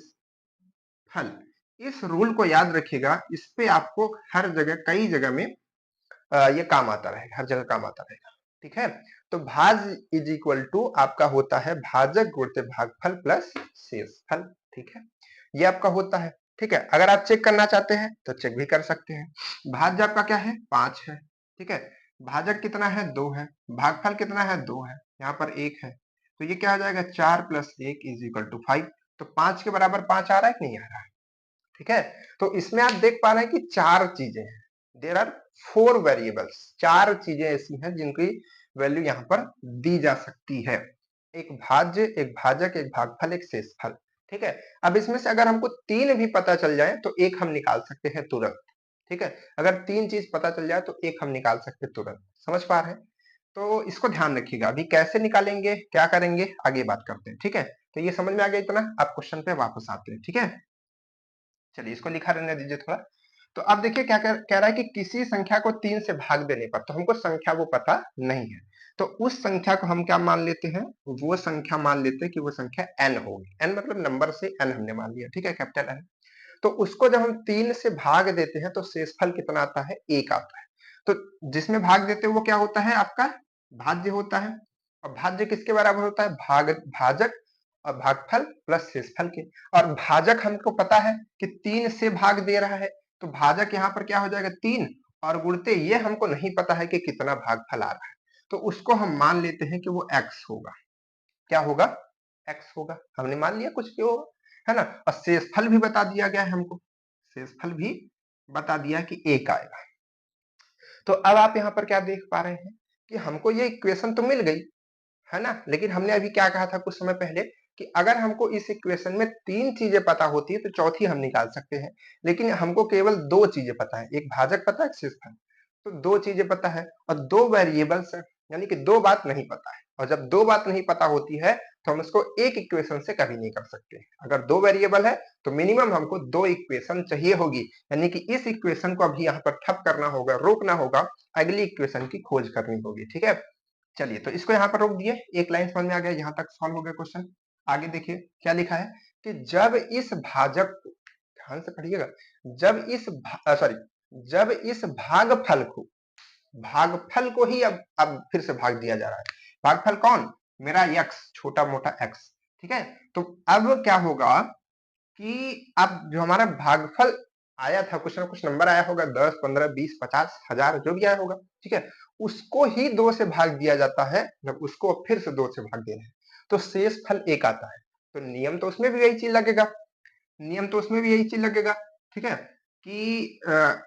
फल। इस रूल को याद रखिएगा, इस पे आपको हर जगह, कई जगह में ये काम आता रहेगा, हर जगह काम आता रहेगा, ठीक है। तो भाज इज इक्वल टू आपका होता है भाजक गुणित भागफल प्लस शेषफल, ठीक है, ये आपका होता है, ठीक है। अगर आप चेक करना चाहते हैं तो चेक भी कर सकते हैं। भाज्य आपका क्या है, 5 है, ठीक है। भाजक कितना है, 2 है। भागफल कितना है, 2 है, यहाँ पर 1 है। तो ये क्या हो जाएगा, 4 प्लस 1 इज इक्वल टू 5। तो 5 के बराबर 5 आ रहा है कि नहीं आ रहा है, ठीक है। तो इसमें आप देख पा रहे हैं कि 4 चीजें हैं, देर आर 4 वेरिएबल्स, 4 चीजें ऐसी हैं जिनकी वैल्यू यहाँ पर दी जा सकती है। एक भाज्य, एक भाजक, एक भागफल, एक शेषफल, ठीक है। अब इसमें से अगर हमको 3 भी पता चल जाए तो एक हम निकाल सकते हैं तुरंत, ठीक है। अगर 3 चीज पता चल जाए तो एक हम निकाल सकते हैं तुरंत, समझ पा रहे हैं। तो इसको ध्यान रखिएगा, अभी कैसे निकालेंगे, क्या करेंगे, आगे बात करते हैं, ठीक है। तो ये समझ में आ गया इतना, आप क्वेश्चन पे वापस आते हैं, ठीक है। चलिए, इसको लिखा रहने दीजिए थोड़ा। तो अब देखिए क्या कह रहा है कि किसी संख्या को 3 से भाग देने पर, तो हमको संख्या वो पता नहीं है, तो उस संख्या को हम क्या मान लेते हैं, वो संख्या मान लेते हैं कि वो संख्या n होगी। n मतलब नंबर से n हमने मान लिया, ठीक है, कैपिटल N। तो उसको जब हम 3 से भाग देते हैं तो शेषफल कितना आता है, 1 आता है। तो जिसमें भाग देते हैं वो क्या होता है, आपका भाज्य होता है। और भाज्य किसके बराबर होता है, भाजक और भागफल प्लस शेषफल के। और भाजक हमको पता है कि 3 से भाग दे रहा है, तो भाजक यहाँ पर क्या हो जाएगा, 3, और गुणते ये हमको नहीं पता है कि कितना भागफल आ रहा है, तो उसको हम मान लेते हैं कि वो x होगा। क्या होगा, x होगा, हमने मान लिया कुछ भी होगा, है ना। और शेषफल भी बता दिया गया है हमको, शेषफल भी बता दिया कि 1 आएगा। तो अब आप यहाँ पर क्या देख पा रहे हैं कि हमको ये इक्वेशन तो मिल गई, है ना? लेकिन हमने अभी क्या कहा था कुछ समय पहले कि अगर हमको इस इक्वेशन में 3 चीजें पता होती है तो चौथी हम निकाल सकते हैं, लेकिन हमको केवल 2 चीजें पता है, एक भाजक पता है, एक शेषफल। तो 2 चीजें पता है और 2 वेरिएबल्स है, यानी कि 2 बात नहीं पता है। और जब 2 बात नहीं पता होती है तो हम इसको एक इक्वेशन से कभी नहीं कर सकते। अगर 2 वेरिएबल है तो मिनिमम हमको 2 इक्वेशन चाहिए होगी, यानी कि इस इक्वेशन को अभी यहाँ पर ठप करना होगा, रोकना होगा, अगली इक्वेशन की खोज करनी होगी। ठीक है, चलिए तो इसको यहाँ पर रोक दिए, एक लाइन समझ में आ गया, यहाँ तक सॉल्व हो गया क्वेश्चन। आगे देखिए क्या लिखा है कि जब इस भाजक को, ध्यान से पढ़िएगा, जब इस भागफल को ही अब फिर से भाग दिया जा रहा है। भागफल कौन? मेरा x, छोटा मोटा x। ठीक है, तो अब क्या होगा कि अब जो हमारा भागफल आया था, कुछ ना कुछ नंबर आया होगा, 10, 15, 20, 50, 1000 जो भी आया होगा, ठीक है, उसको ही 2 से भाग दिया जाता है, मतलब उसको फिर से 2 से भाग देना है, तो शेषफल 1 आता है। तो नियम तो उसमें भी यही चीज लगेगा, ठीक है, कि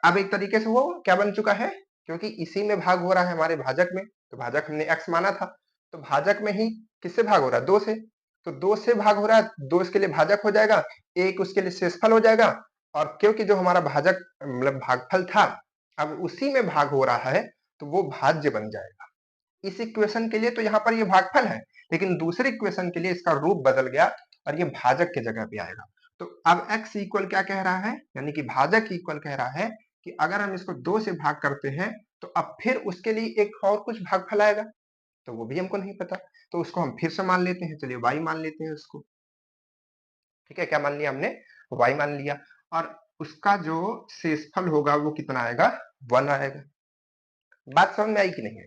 अब एक तरीके से वो क्या बन चुका है, क्योंकि इसी में भाग हो रहा है हमारे भाजक में, तो भाजक हमने x माना था, तो भाजक में ही किससे भाग हो रहा है? 2 से। तो 2 से भाग हो रहा है, 2 इसके लिए भाजक हो जाएगा, 1 उसके लिए शेषफल हो जाएगा, और क्योंकि जो हमारा भाजक मतलब भागफल था अब उसी में भाग हो रहा है, तो वो भाज्य बन जाएगा। इस इक्वेशन के लिए तो यहाँ पर ये भागफल है, लेकिन दूसरी इक्वेशन के लिए इसका रूप बदल गया और ये भाजक के जगह पे आएगा। तो अब x इक्वल क्या कह रहा है, यानी कि भाजक इक्वल कह रहा है कि अगर हम इसको 2 से भाग करते हैं तो अब फिर उसके लिए एक और कुछ भागफल आएगा, तो वो भी हमको नहीं पता, तो उसको हम फिर से मान लेते हैं। चलिए y मान लेते हैं उसको। ठीक है, क्या मान लिया हमने? y मान लिया, और उसका जो शेषफल होगा वो कितना आएगा? 1 आएगा। बात समझ में आई कि नहीं है?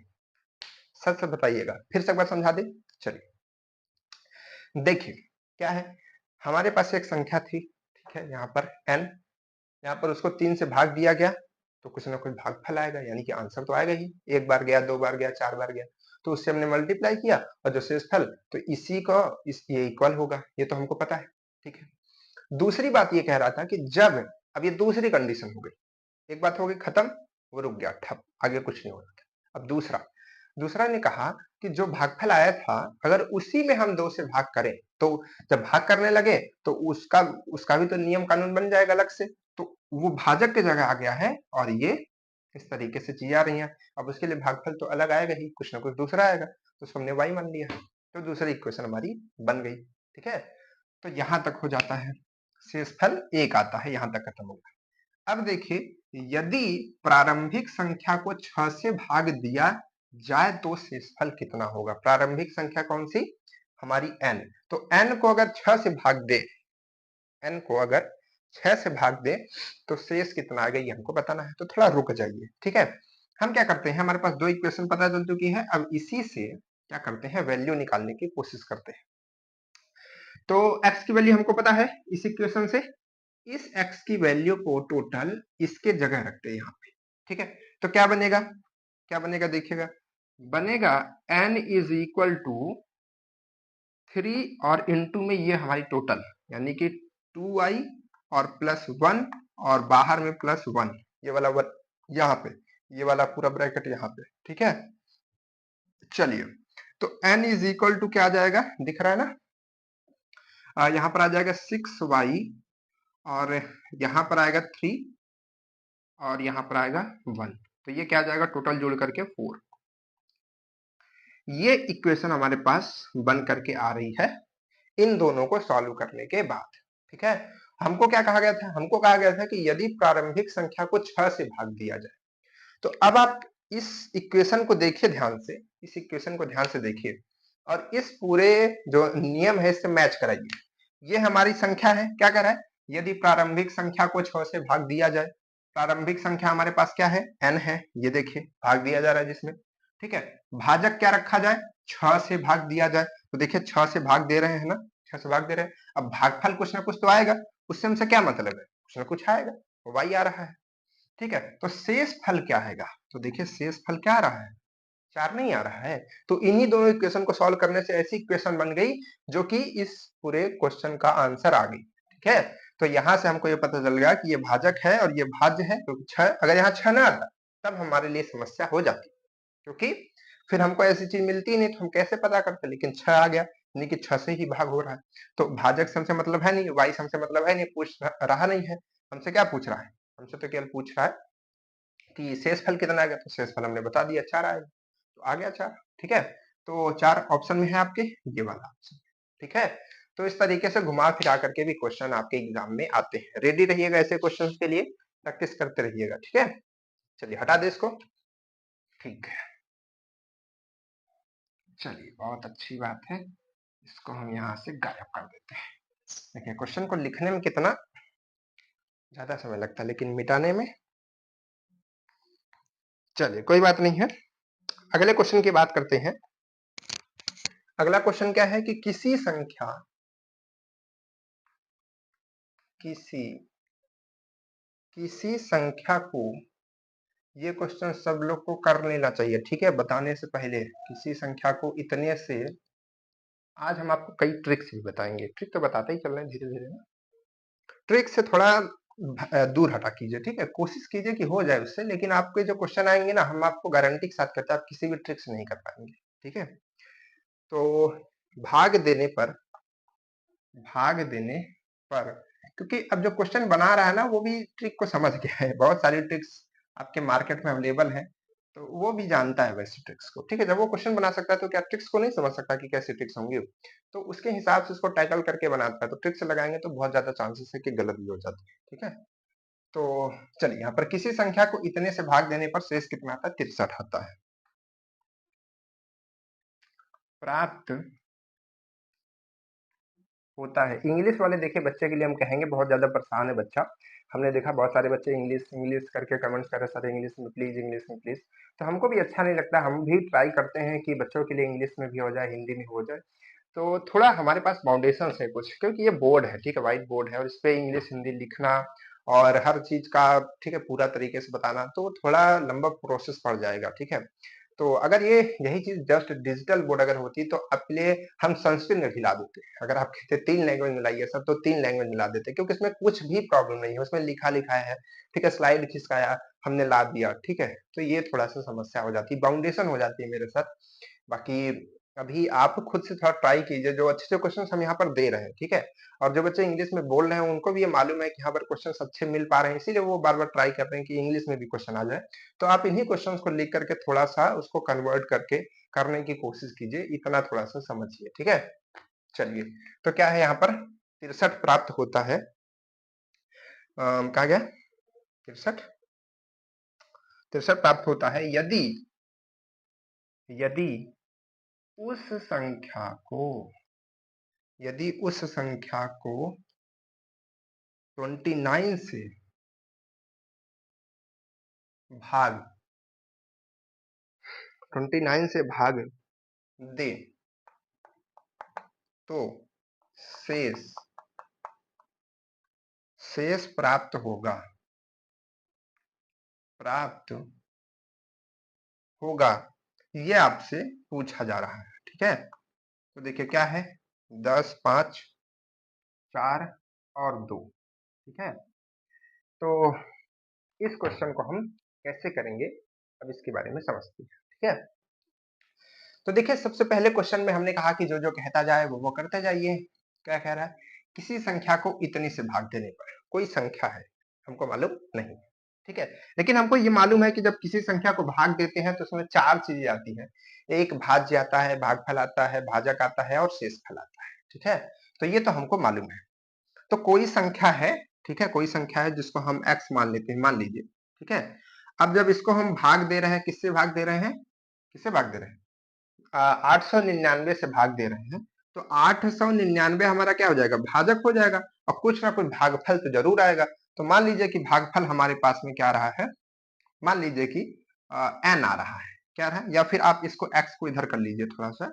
सच सच बताइएगा, फिर से एक बार समझा दे। चलिए देखिए क्या है, हमारे पास एक संख्या थी, ठीक है, यहाँ पर n, यहाँ पर उसको 3 से भाग दिया गया, तो कुछ ना कुछ भागफल आएगा, यानी कि आंसर तो आएगा ही। 1 बार गया, 2 बार गया, 4 बार गया, तो उससे हमने मल्टीप्लाई किया, और जो शेषफल तो इसी का ये इक्वल होगा, ये तो हमको पता है। ठीक है, दूसरी बात ये कह रहा था कि जब, अब ये दूसरी कंडीशन हो गई, एक बात हो गई खत्म, वो रुक गया ठप, आगे कुछ नहीं हो रहा था। अब दूसरा ने कहा कि जो भागफल आया था अगर उसी में हम 2 से भाग करें, तो जब भाग करने लगे तो उसका भी तो नियम कानून बन जाएगा अलग से, तो वो भाजक की जगह आ गया है, और ये इस तरीके से चीजें आ रही हैं। अब उसके लिए भागफल तो अलग आएगा ही, कुछ ना कुछ दूसरा आएगा, तो उसको हमने y मान लिया, तो दूसरी इक्वेशन हमारी बन गई। ठीक है, तो यहां तक हो जाता है, शेषफल 1 आता है, यहां तक खत्म होगा। अब देखिए, यदि प्रारंभिक संख्या को 6 से भाग दिया जाए तो शेषफल कितना होगा? प्रारंभिक संख्या कौन सी? हमारी n। तो n को अगर 6 से भाग दे, n को अगर 6 से भाग दे तो शेष कितना आ गया ये हमको बताना है। तो थोड़ा रुक जाइए, ठीक है। हम क्या करते हैं, हमारे पास 2 इक्वेशन पता चल चुकी है, अब इसी से क्या करते हैं, वैल्यू निकालने की कोशिश करते हैं। तो x की वैल्यू हमको पता है इस इक्वेशन से, इस x की वैल्यू को टोटल इसके जगह रखते हैं यहाँ पे। ठीक है, तो क्या बनेगा देखिएगा, बनेगा n इज इक्वल टू 3 और इनटू में ये हमारी टोटल, यानी कि 2i और प्लस 1 और बाहर में प्लस 1, ये वाला यहाँ पे, ये वाला पूरा ब्रैकेट यहाँ पे। ठीक है, चलिए तो n इज इक्वल टू क्या आ जाएगा, दिख रहा है ना, यहाँ पर आ जाएगा 6y, और यहाँ पर आएगा 3, और यहाँ पर आएगा 1, तो ये क्या आ जाएगा, टोटल जोड़ करके 4। ये इक्वेशन हमारे पास बन करके आ रही है इन दोनों को सॉल्व करने के बाद। ठीक है, हमको क्या कहा गया था, हमको कहा गया था कि यदि प्रारंभिक संख्या को 6 से भाग दिया जाए, तो अब आप इस इक्वेशन को देखिए ध्यान से, इस इक्वेशन को ध्यान से देखिए, और इस पूरे जो नियम है इससे मैच कराइए। ये हमारी संख्या है, क्या कह रहा है, यदि प्रारंभिक संख्या को 6 से भाग दिया जाए, प्रारंभिक संख्या हमारे पास क्या है, n है, ये देखिए भाग दिया जा रहा है जिसमें। ठीक है, भाजक क्या रखा जाए, 6 से भाग दिया जाए, तो देखिए 6 से भाग दे रहे हैं ना, 6 से भाग दे रहे हैं, अब भागफल कुछ ना कुछ तो आएगा, उससे हमसे क्या मतलब है, कुछ ना कुछ आएगा, y आ रहा है। ठीक है, तो शेष फल क्या आएगा, तो देखिए शेष फल क्या आ रहा है, 4 नहीं आ रहा है। तो इन्हीं दोनों इक्वेशन को सॉल्व करने से ऐसी इक्वेशन बन गई जो कि इस पूरे क्वेश्चन का आंसर आ गई। ठीक है, तो यहाँ से हमको ये पता चल गया कि ये भाजक है और ये भाज्य है, क्योंकि 6 अगर यहाँ 6 ना आता तब हमारे लिए समस्या हो जाती, क्योंकि फिर हमको ऐसी चीज मिलती नहीं तो हम कैसे पता करते, लेकिन 6 आ गया यानी कि 6 से ही भाग हो रहा है। तो भाजक से हमसे मतलब है नहीं, वाई से हमसे मतलब है नहीं, पूछ रहा नहीं है। हमसे क्या पूछ रहा है? हमसे तो केवल पूछ रहा है कि शेषफल कितना आ गया, तो शेषफल हमने बता दिया 4 आएगा, तो आ गया 4। ठीक है, तो 4 ऑप्शन में है आपके ये वाला ऑप्शन। ठीक है, तो इस तरीके से घुमा फिरा करके भी क्वेश्चन आपके एग्जाम में आते हैं। रेडी रहिएगा ऐसे क्वेश्चन के लिए, प्रैक्टिस करते रहिएगा। ठीक है, चलिए हटा दे इसको। ठीक है, चलिए बहुत अच्छी बात है, इसको हम यहाँ से गायब कर देते हैं। देखिए क्वेश्चन को लिखने में कितना ज्यादा समय लगता है, लेकिन मिटाने में, चलिए कोई बात नहीं है। अगले क्वेश्चन की बात करते हैं। अगला क्वेश्चन क्या है कि किसी किसी संख्या को, ये क्वेश्चन सब लोग को कर लेना चाहिए। ठीक है, बताने से पहले, किसी संख्या को इतने से, आज हम आपको कई ट्रिक्स भी बताएंगे। ट्रिक तो बताते ही चल रहे हैं धीरे धीरे ना, ट्रिक से थोड़ा दूर हटा कीजिए। ठीक है, कोशिश कीजिए कि हो जाए उससे, लेकिन आपके जो क्वेश्चन आएंगे ना, हम आपको गारंटी के साथ कहते हैं आप किसी भी ट्रिक से नहीं कर पाएंगे। ठीक है, तो भाग देने पर, भाग देने पर, क्योंकि अब जो क्वेश्चन बना रहा है ना वो भी ट्रिक को समझ गया है, बहुत सारी ट्रिक्स आपके मार्केट में अवेलेबल है, तो वो भी जानता है वैसे ट्रिक्स को। ठीक है, जब वो क्वेश्चन बना सकता है तो क्या ट्रिक्स को नहीं समझ सकता कि कैसी ट्रिक्स होंगी, तो उसके हिसाब से उसको टैकल करके बनाता है। तो ट्रिक्स लगाएंगे तो बहुत ज्यादा चांसेस है कि गलत भी हो जाते हैं। ठीक है, तो चलिए यहाँ पर किसी संख्या को इतने से भाग देने पर शेष कितना आता है? 63 आता है। प्राप्त होता है, इंग्लिश वाले देखिए बच्चे के लिए हम कहेंगे, बहुत ज्यादा परेशान है बच्चा। हमने देखा बहुत सारे बच्चे इंग्लिश इंग्लिश करके कमेंट्स कर रहे, सर इंग्लिश में प्लीज, इंग्लिश में प्लीज। तो हमको भी अच्छा नहीं लगता, हम भी ट्राई करते हैं कि बच्चों के लिए इंग्लिश में भी हो जाए, हिंदी में हो जाए। तो थोड़ा हमारे पास फाउंडेशन है कुछ, क्योंकि ये बोर्ड है, ठीक है, व्हाइट बोर्ड है, और इस पे इंग्लिश हिंदी लिखना और हर चीज का, ठीक है, पूरा तरीके से बताना, तो थोड़ा लंबा प्रोसेस पड़ जाएगा। ठीक है, तो अगर ये यही चीज जस्ट डिजिटल बोर्ड अगर होती तो अपने हम संस्कृत में खिला देते। अगर आप कहते 3 लैंग्वेज मिलाइए सब, तो 3 लैंग्वेज मिला देते, क्योंकि इसमें कुछ भी प्रॉब्लम नहीं है, उसमें लिखा लिखा है। ठीक है, स्लाइड खिसकाया, हमने ला दिया। ठीक है, तो ये थोड़ा सा समस्या हो जाती है, बाउंडेशन हो जाती है मेरे साथ। बाकी अभी आप खुद से थोड़ा ट्राई कीजिए, जो अच्छे से क्वेश्चन हम यहाँ पर दे रहे हैं। ठीक है, और जो बच्चे इंग्लिश में बोल रहे हैं उनको भी ये मालूम है कि यहाँ पर क्वेश्चन अच्छे मिल पा रहे हैं, इसीलिए वो बार बार ट्राई कर रहे हैं कि इंग्लिश में भी क्वेश्चन आ जाए। तो आप इन्हीं क्वेश्चंस को लिख करके थोड़ा सा उसको कन्वर्ट करके करने की कोशिश कीजिए, इतना थोड़ा सा समझिए। ठीक है, चलिए, तो क्या है यहाँ पर 63 प्राप्त होता है। कहा गया 63, 63 प्राप्त होता है यदि, यदि उस संख्या को, यदि उस संख्या को 29 से भाग, 29 से भाग दे तो शेष, शेष प्राप्त होगा, प्राप्त होगा, ये आपसे पूछा जा रहा है। ठीक है, तो देखिए क्या है, 10, 5, 4 और 2। ठीक है, तो इस क्वेश्चन को हम कैसे करेंगे, अब इसके बारे में समझते हैं। ठीक है, तो देखिए सबसे पहले क्वेश्चन में हमने कहा कि जो जो कहता जाए वो करते जाइए। क्या कह रहा है? किसी संख्या को इतने से भाग देने पर, कोई संख्या है, हमको मालूम नहीं। ठीक है, लेकिन हमको ये मालूम है कि जब किसी संख्या को भाग देते हैं तो उसमें 4 चीजें आती हैं। एक भाज्य आता है, भागफल आता है, भाजक आता है और शेषफल आता है। ठीक है, तो ये तो हमको मालूम है। तो कोई संख्या है, ठीक है, कोई संख्या है जिसको हम x मान लेते हैं, मान लीजिए। ठीक है, अब जब इसको हम भाग दे रहे हैं, किससे भाग दे रहे हैं, किससे भाग दे रहे हैं, 899 से भाग दे रहे हैं, तो 899 हमारा क्या हो जाएगा, भाजक हो जाएगा, और कुछ ना कुछ भागफल तो जरूर आएगा। तो मान लीजिए कि भागफल हमारे पास में क्या रहा है, मान लीजिए कि n आ रहा है, क्या रहा है, या फिर आप इसको x को इधर कर लीजिए थोड़ा सा,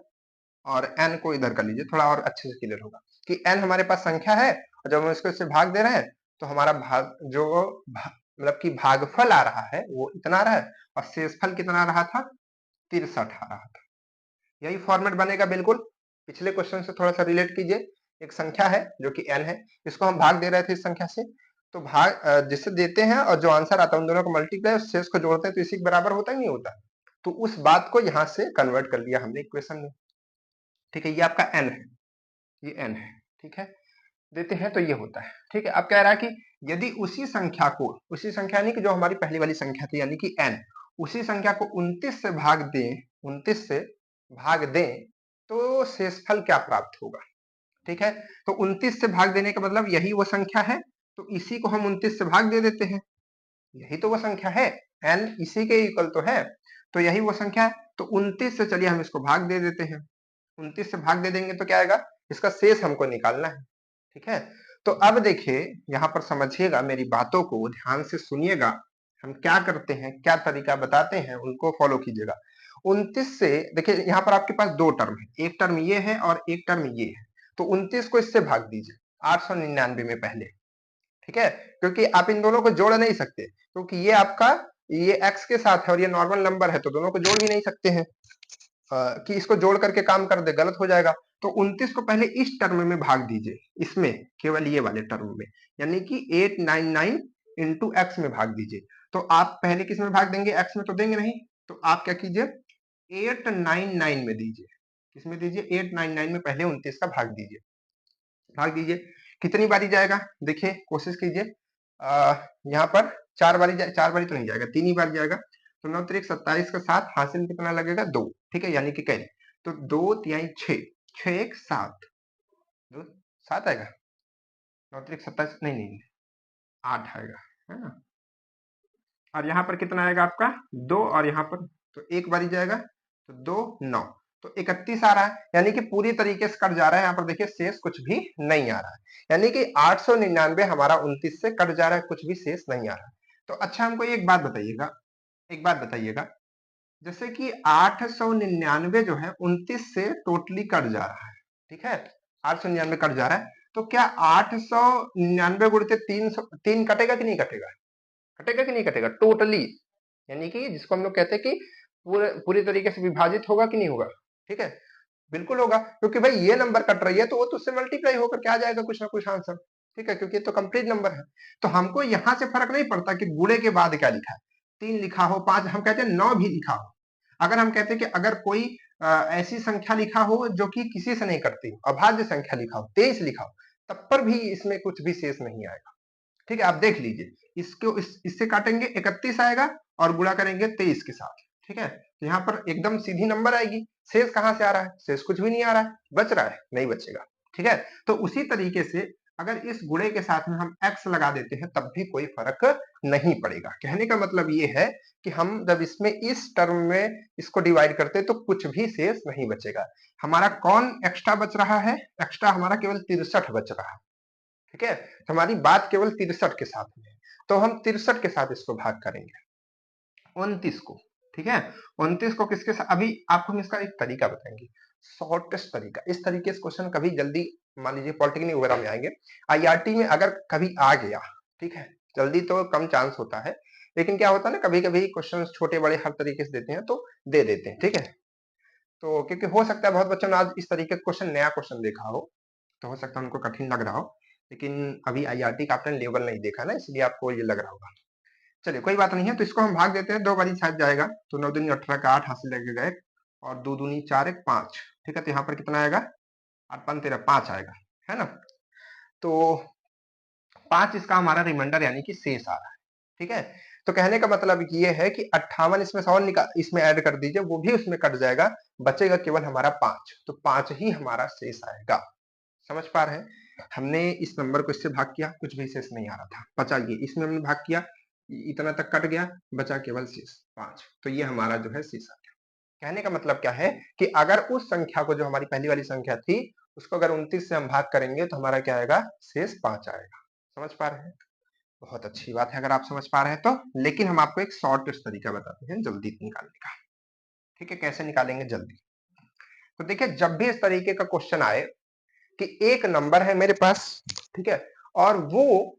और n को इधर कर लीजिए, थोड़ा और अच्छे से क्लियर होगा कि n हमारे पास संख्या है, और जब हम इसको इससे भाग दे रहे हैं तो हमारा भाग जो मतलब कि भागफल आ रहा है वो इतना आ रहा है, और शेषफल कितना आ रहा था, 63 आ रहा था। यही फॉर्मेट बनेगा बिल्कुल। पिछले क्वेश्चन से थोड़ा सा रिलेट कीजिए, एक संख्या है जो कि n है, इसको हम भाग दे रहे थे इस संख्या से, तो भाग जिससे देते हैं और जो आंसर आता है उन दोनों को मल्टीप्लाई और शेष को जोड़ते हैं तो इसी के बराबर होता है नहीं होता, तो उस बात को यहाँ से कन्वर्ट कर लिया हमने इक्वेशन में। ठीक है, ये आपका n है, ये n है। ठीक है, देते हैं तो ये होता है। ठीक है, अब कह रहा है कि यदि उसी संख्या को, उसी संख्या यानी कि जो हमारी पहली वाली संख्या थी यानी कि n, उसी संख्या को 29 से भाग दें, 29 से भाग दें तो शेषफल क्या प्राप्त होगा। ठीक है, तो 29 से भाग देने का मतलब यही वो संख्या है, तो इसी को हम 29 से भाग दे देते हैं, यही तो वो संख्या है, n इसी के इक्वल तो है, तो यही वो संख्या है, तो 29 से चलिए हम इसको भाग दे देते हैं, 29 से भाग दे देंगे तो क्या आएगा, इसका शेष हमको निकालना है। ठीक है, तो अब देखिए यहाँ पर समझिएगा, मेरी बातों को ध्यान से सुनिएगा, हम क्या करते हैं, क्या तरीका बताते हैं, उनको फॉलो कीजिएगा। 29 से देखिए यहाँ पर आपके पास दो टर्म है, एक टर्म ये है और एक टर्म ये है, तो 29 को इससे भाग दीजिए 899 में पहले। ठीक है, क्योंकि आप इन दोनों को जोड़ नहीं सकते, क्योंकि ये आपका ये x के साथ है और ये नॉर्मल नंबर है, तो दोनों को जोड़ भी नहीं सकते हैं कि इसको जोड़ करके काम कर दे, गलत हो जाएगा। तो 29 को पहले इस टर्म में भाग दीजिए, इसमें केवल ये वाले टर्म में, यानी कि 899 इंटू एक्स में भाग दीजिए। तो आप पहले किस में भाग देंगे, x में तो देंगे नहीं, तो आप क्या कीजिए 899 में दीजिए, किसमें दीजिए 899 में पहले 29 का भाग दीजिए, भाग दीजिए। कितनी बारी जाएगा, देखिए कोशिश कीजिए, यहाँ पर 4 बारी 4 बारी तो नहीं जाएगा, 3 ही बार जाएगा, तो 9 त्रिक 27 का 7 हासिल कितना लगेगा 2। ठीक है, यानी कि कैसे, तो 2 तिहाई 6, 6 1 7, 2 7 आएगा, 9 त्रिक 27 नहीं नहीं 8 आएगा, है ना, और यहाँ पर कितना आएगा आपका 2, और यहाँ पर तो एक बारी जाएगा तो 2 9, तो 31 आ रहा है, यानी कि पूरी तरीके से कट जा रहा है। यहाँ पर देखिए शेष कुछ भी नहीं आ रहा है, यानी कि 899 हमारा 29 से कट जा रहा है, कुछ भी शेष नहीं आ रहा है। तो अच्छा हमको एक बात बताइएगा, एक बात बताइएगा, जैसे कि 899 जो है 29 से टोटली कट जा रहा है, ठीक है, 899 कट जा रहा है, तो क्या 899 गुणित 3 कटेगा कि नहीं कटेगा, कटेगा कि नहीं कटेगा टोटली, यानी कि जिसको हम लोग कहते हैं कि पूरी तरीके से विभाजित होगा कि नहीं होगा। ठीक है, बिल्कुल होगा, क्योंकि भाई ये नंबर कट रही है तो वो तो उससे मल्टीप्लाई होकर क्या आ जाएगा कुछ ना कुछ आंसर। ठीक है, क्योंकि ये तो कंप्लीट नंबर है, तो हमको यहाँ से फर्क नहीं पड़ता कि गुणे के बाद क्या लिखा है, 3 लिखा हो, 5, हम कहते हैं 9 भी लिखा हो, अगर हम कहते हैं कि अगर कोई ऐसी संख्या लिखा हो जो कि किसी से नहीं कटती, अभाज्य संख्या लिखा हो, 23 लिखा हो, तब पर भी इसमें कुछ भी शेष नहीं आएगा। ठीक है, आप देख लीजिए, इसको इससे काटेंगे 31 आएगा और गुणा करेंगे 23 के साथ। ठीक है, तो यहाँ पर एकदम सीधी नंबर आएगी, शेष कहां से आ रहा है, शेष कुछ भी नहीं आ रहा है, बच रहा है, नहीं बचेगा। ठीक है, तो उसी तरीके से अगर इस गुणे के साथ में हम x लगा देते हैं तब भी कोई फर्क नहीं पड़ेगा। कहने का मतलब ये है कि हम जब इसमें इस टर्म में इसको डिवाइड करते हैं तो कुछ भी शेष नहीं बचेगा। हमारा कौन एक्स्ट्रा बच रहा है, एक्स्ट्रा हमारा केवल 63 बच रहा है। ठीक है, तो हमारी बात केवल 63 के साथ में है, तो हम 63 के साथ इसको भाग करेंगे 29 को। ठीक है, 29 को किसके साथ, अभी आपको हम इसका एक तरीका बताएंगे, शॉर्टेस्ट तरीका। इस तरीके से क्वेश्चन कभी जल्दी, मान लीजिए पॉलिटेक्निक वगैरह में आएंगे, आईआरटी में अगर कभी आ गया, ठीक है, जल्दी तो कम चांस होता है, लेकिन क्या होता है ना, कभी कभी क्वेश्चन छोटे बड़े हर तरीके से देते हैं तो दे देते हैं। ठीक है, तो क्योंकि हो सकता है बहुत बच्चों ने आज इस तरीके का क्वेश्चन, नया क्वेश्चन देखा हो, तो हो सकता है उनको कठिन लग रहा हो, लेकिन अभी आईआरटी का आपने लेवल नहीं देखा ना, इसलिए आपको ये लग रहा होगा। चलिए कोई बात नहीं है, तो इसको हम भाग देते हैं, 2 बारी शायद जाएगा, तो 9 दूनी 18 का 8 हासिल लगेगा 1, और 2 दूनी 4 1 5। ठीक है, तो यहाँ पर कितना आएगा, 8 5 13 5 आएगा, है ना, तो 5 इसका हमारा रिमाइंडर यानी कि शेष आ रहा है। ठीक है, तो कहने का मतलब ये है कि 58 इसमें से और इसमें ऐड कर दीजिए, वो भी उसमें कट जाएगा, बचेगा केवल हमारा 5, तो 5 ही हमारा शेष आएगा। समझ पा रहे हैं, हमने इस नंबर को इससे भाग किया, कुछ भी शेष नहीं आ रहा था, बचा ये, इसमें हमने भाग किया, इतना तक कट गया, बचा केवल शेष 5, तो ये हमारा जो है शेष आ गया। कहने का मतलब क्या है कि अगर उस संख्या को, जो हमारी पहली वाली संख्या थी, उसको अगर 29 से हम भाग करेंगे तो हमारा क्या आएगा, शेष 5 आएगा। समझ पा रहे हैं, बहुत अच्छी बात है अगर आप समझ पा रहे हैं तो, लेकिन हम आपको एक शॉर्टेस्ट तरीका बताते हैं जल्दी निकालने का। ठीक है, कैसे निकालेंगे जल्दी, तो देखिए जब भी इस तरीके का क्वेश्चन आए कि एक नंबर है मेरे पास, ठीक है, और वो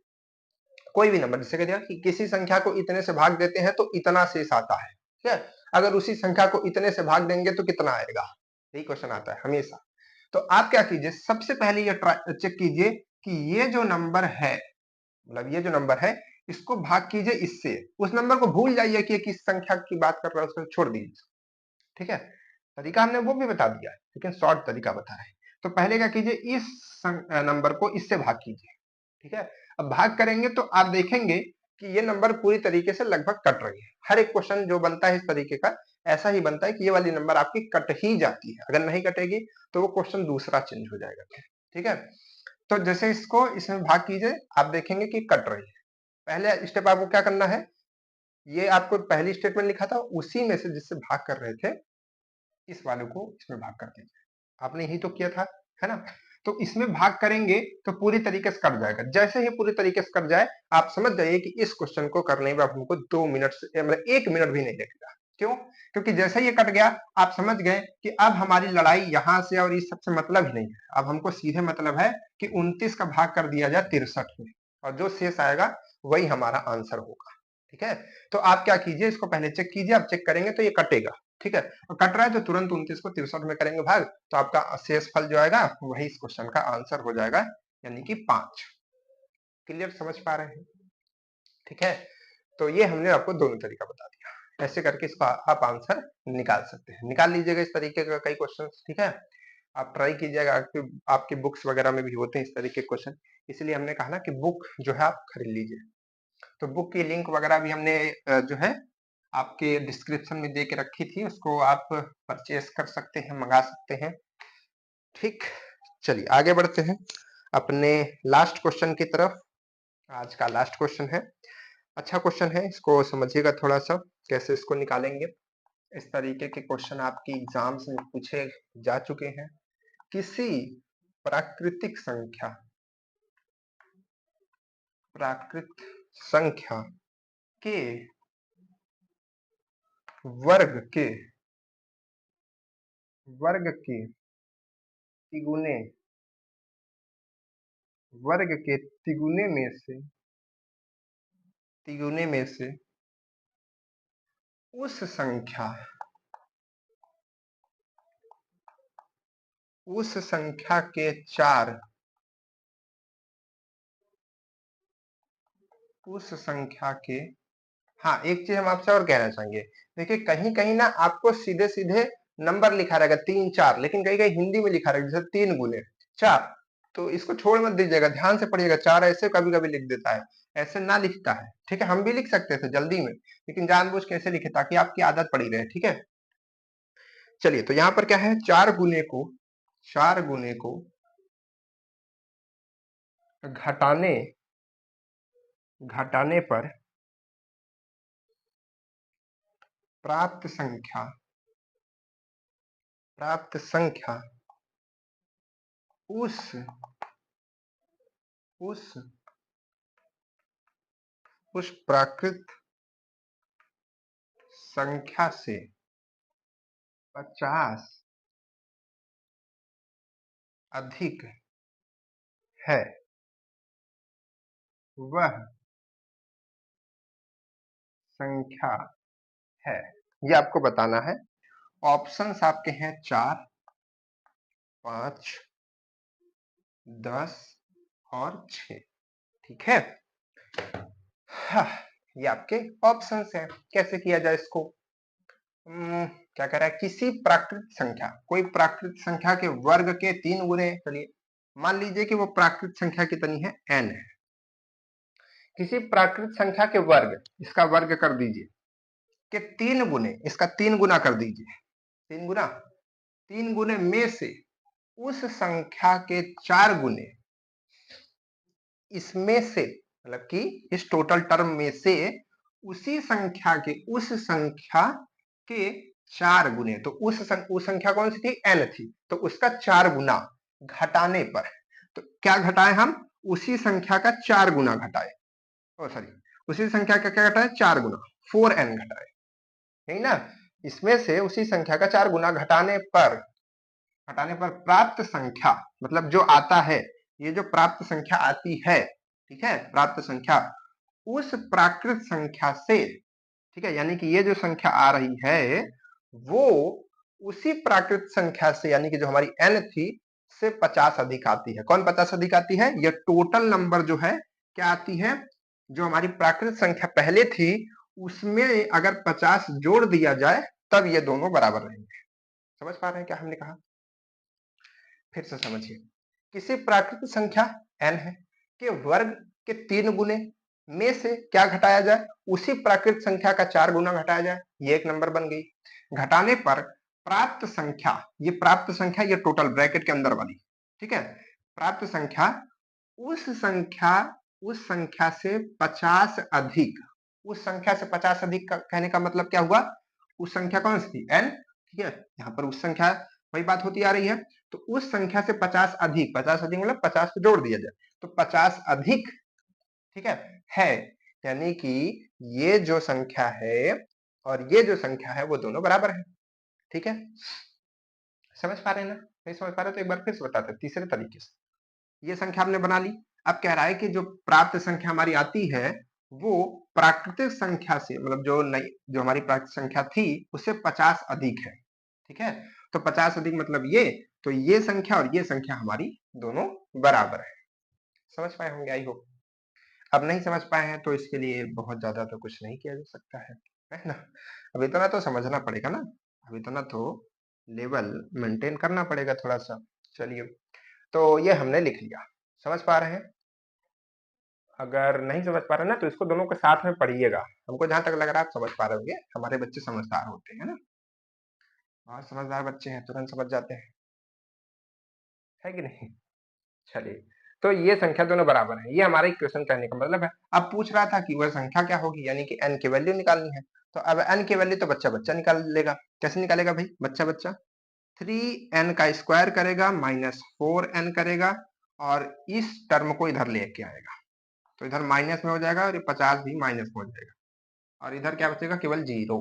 कोई भी नंबर, जैसे कह दिया कि किसी संख्या को इतने से भाग देते हैं तो इतना शेष आता है, ठीक है, अगर उसी संख्या को इतने से भाग देंगे तो कितना आएगा, यही क्वेश्चन आता है हमेशा। तो आप क्या कीजिए, सबसे पहले ये चेक कीजिए कि ये जो नंबर है, मतलब ये जो नंबर है, इसको भाग कीजिए इससे। उस नंबर को भूल जाइए कि किस संख्या की बात कर रहा है, उसको छोड़ दीजिए। ठीक है, तरीका हमने वो भी बता दिया है, लेकिन शॉर्ट तरीका बता रहे हैं। तो पहले क्या कीजिए, इस नंबर को इससे भाग कीजिए। ठीक है, अब भाग करेंगे तो आप देखेंगे कि ये नंबर पूरी तरीके से लगभग कट रही है। हर एक क्वेश्चन जो बनता है इस तरीके का ऐसा ही बनता है कि ये वाली नंबर आपकी कट ही जाती है। अगर नहीं कटेगी तो वो क्वेश्चन दूसरा चेंज हो जाएगा। ठीक है, तो जैसे इसको इसमें भाग कीजिए, आप देखेंगे कि कट रही है। पहले स्टेप आपको क्या करना है, ये आपको पहली स्टेटमेंट लिखा था उसी में से जिससे भाग कर रहे थे, इस वाले को इसमें भाग कर दीजिए। आपने ही तो किया था, है ना। तो इसमें भाग करेंगे तो पूरी तरीके से कट जाएगा। जैसे ही पूरी तरीके से कट जाए, आप समझ जाइए कि इस क्वेश्चन को करने में हमको 2 मिनट से मतलब 1 मिनट भी नहीं लगेगा। क्यों? क्योंकि जैसे ही ये कट गया, आप समझ गए कि अब हमारी लड़ाई यहाँ से और इस सबसे मतलब ही नहीं है। अब हमको सीधे मतलब है कि 29 का भाग कर दिया जाए 63 में, और जो शेष आएगा वही हमारा आंसर होगा। ठीक है, तो आप क्या कीजिए, इसको पहले चेक कीजिए। आप चेक करेंगे तो ये कटेगा। ठीक है, और कट रहा है तो तुरंत 29 को 63 में करेंगे भाग, तो आपका शेष फल जो आएगा वही इस क्वेश्चन का आंसर हो जाएगा, यानी कि 5। क्लियर, समझ पा रहे हैं? ठीक है, तो ये हमने आपको दोनों तरीका बता दिया। ऐसे करके इसका आप आंसर निकाल सकते हैं। निकाल लीजिएगा इस तरीके का कई क्वेश्चन। ठीक है, आप ट्राई कीजिएगा, आपकी बुक्स वगैरह में भी होते हैं इस तरीके के क्वेश्चन, इसलिए हमने कहा ना कि बुक जो है आप खरीद लीजिए। तो बुक की लिंक वगैरह भी हमने जो है आपके डिस्क्रिप्शन में दे के रखी थी, उसको आप परचेस कर सकते हैं, मंगा सकते हैं। ठीक, चलिए आगे बढ़ते हैं अपने लास्ट क्वेश्चन की तरफ। आज का लास्ट क्वेश्चन है, अच्छा क्वेश्चन है, इसको समझिएगा थोड़ा सा कैसे इसको निकालेंगे। इस तरीके के क्वेश्चन आपकी एग्जाम्स में पूछे जा चुके हैं। किसी प्राकृतिक संख्या, प्राकृत संख्या के वर्ग के तिगुने, वर्ग के तिगुने में से उस संख्या के 4, उस संख्या के, हाँ एक चीज हम आपसे और कहना चाहेंगे, देखिए कहीं कहीं ना आपको सीधे सीधे नंबर लिखा रहेगा 3 4, लेकिन कहीं कहीं हिंदी में लिखा रहेगा जैसे 3 गुने 4, तो इसको छोड़ मत दीजिएगा, ध्यान से पढ़िएगा। 4 ऐसे कभी कभी लिख देता है, ऐसे ना लिखता है। ठीक है, हम भी लिख सकते थे जल्दी में, लेकिन जानबूझ कैसे लिखे ताकि आपकी आदत पड़ी रहे। ठीक है, चलिए तो यहाँ पर क्या है, 4 गुने को घटाने घटाने पर प्राप्त संख्या उस उस उस प्राकृत संख्या से 50 अधिक है, वह संख्या है। ये आपको बताना है। ऑप्शंस आपके हैं 4, 5, 10 और 6। ठीक है, हाँ, ये आपके ऑप्शंस हैं। कैसे किया जाए इसको, क्या कह रहा है, किसी प्राकृत संख्या, कोई प्राकृत संख्या के वर्ग के 3 गुने। चलिए मान लीजिए कि वो प्राकृत संख्या कितनी है, n है। किसी प्राकृत संख्या के वर्ग, इसका वर्ग कर दीजिए, के 3 गुने, इसका 3 गुना कर दीजिए। 3 गुने में से उस संख्या के 4 गुने, इसमें से मतलब कि इस टोटल टर्म में से उसी संख्या के 4 गुने, तो उस संख्या कौन सी थी, n थी, तो उसका 4 गुना घटाने पर, तो क्या घटाए हम, उसी संख्या का 4 गुना घटाए, सॉरी उसी संख्या का क्या घटाए, 4 गुना, 4n घटाए, है ना। इसमें से उसी संख्या का 4 गुना घटाने पर प्राप्त संख्या, मतलब जो आता है, ये जो प्राप्त संख्या आती है, ठीक है, प्राप्त संख्या उस प्राकृत संख्या से, ठीक है, यानी कि ये जो संख्या आ रही है वो उसी प्राकृत संख्या से, यानी कि जो हमारी n थी, से 50 अधिक आती है। कौन 50 अधिक आती है? ये टोटल नंबर जो है क्या आती है, जो हमारी प्राकृतिक संख्या पहले थी उसमें अगर 50 जोड़ दिया जाए तब ये दोनों बराबर रहेंगे। समझ पा रहे हैं क्या हमने कहा? फिर से समझिए, किसी प्राकृतिक संख्या n है के वर्ग के 3 गुने में से क्या घटाया जाए, उसी प्राकृतिक संख्या का 4 गुना घटाया जाए, ये एक नंबर बन गई। घटाने पर प्राप्त संख्या, ये प्राप्त संख्या ये टोटल ब्रैकेट के अंदर वाली, ठीक है, प्राप्त संख्या उस संख्या से 50 अधिक, उस संख्या से 50 अधिक का कहने का मतलब क्या हुआ, उस संख्या कौन सी थी? n, ठीक है, यहाँ पर उस संख्या वही बात होती आ रही है। तो उस संख्या से 50 अधिक, 50 अधिक मतलब 50 को जोड़ दिया जाए तो 50 अधिक, ठीक है, यानी कि ये जो संख्या है और ये जो संख्या है वो दोनों बराबर है। ठीक है, समझ पा रहे हैं ना? नहीं समझ पा रहे तो एक बार फिर से बताते हैं तीसरे तरीके से। ये संख्या हमने बना ली। अब कह रहा है कि जो प्राप्त संख्या हमारी आती है वो प्राकृतिक संख्या से, मतलब जो हमारी प्राकृतिक संख्या थी उससे 50 अधिक है। ठीक है, तो 50 अधिक मतलब ये, तो ये संख्या और ये संख्या हमारी दोनों बराबर है। समझ पाए होंगे आई होप। अब नहीं समझ पाए हैं तो इसके लिए बहुत ज्यादा तो कुछ नहीं किया जा सकता है ना? अब इतना तो समझना पड़ेगा ना, अब इतना तो लेवल मेंटेन करना पड़ेगा थोड़ा सा। चलिए, तो ये हमने लिख लिया। समझ पा रहे हैं? अगर नहीं समझ पा रहे ना तो इसको दोनों के साथ में पढ़िएगा। हमको जहां तक लग रहा है आप समझ पा रहे होंगे, हमारे बच्चे समझदार होते हैं ना, और समझदार बच्चे हैं तुरंत समझ जाते हैं, है कि नहीं? चलिए, तो ये संख्या दोनों बराबर है, ये हमारा इक्वेशन कहने का मतलब है। अब पूछ रहा था कि वह संख्या क्या होगी, यानी कि n की वैल्यू निकालनी है। तो अब n की वैल्यू तो बच्चा बच्चा निकाल लेगा। कैसे निकालेगा भाई? बच्चा बच्चा 3n का स्क्वायर करेगा माइनस 4n करेगा और इस टर्म को इधर लेके आएगा, तो इधर माइनस में हो जाएगा और ये 50 भी माइनस में हो जाएगा और इधर क्या बचेगा? केवल 0।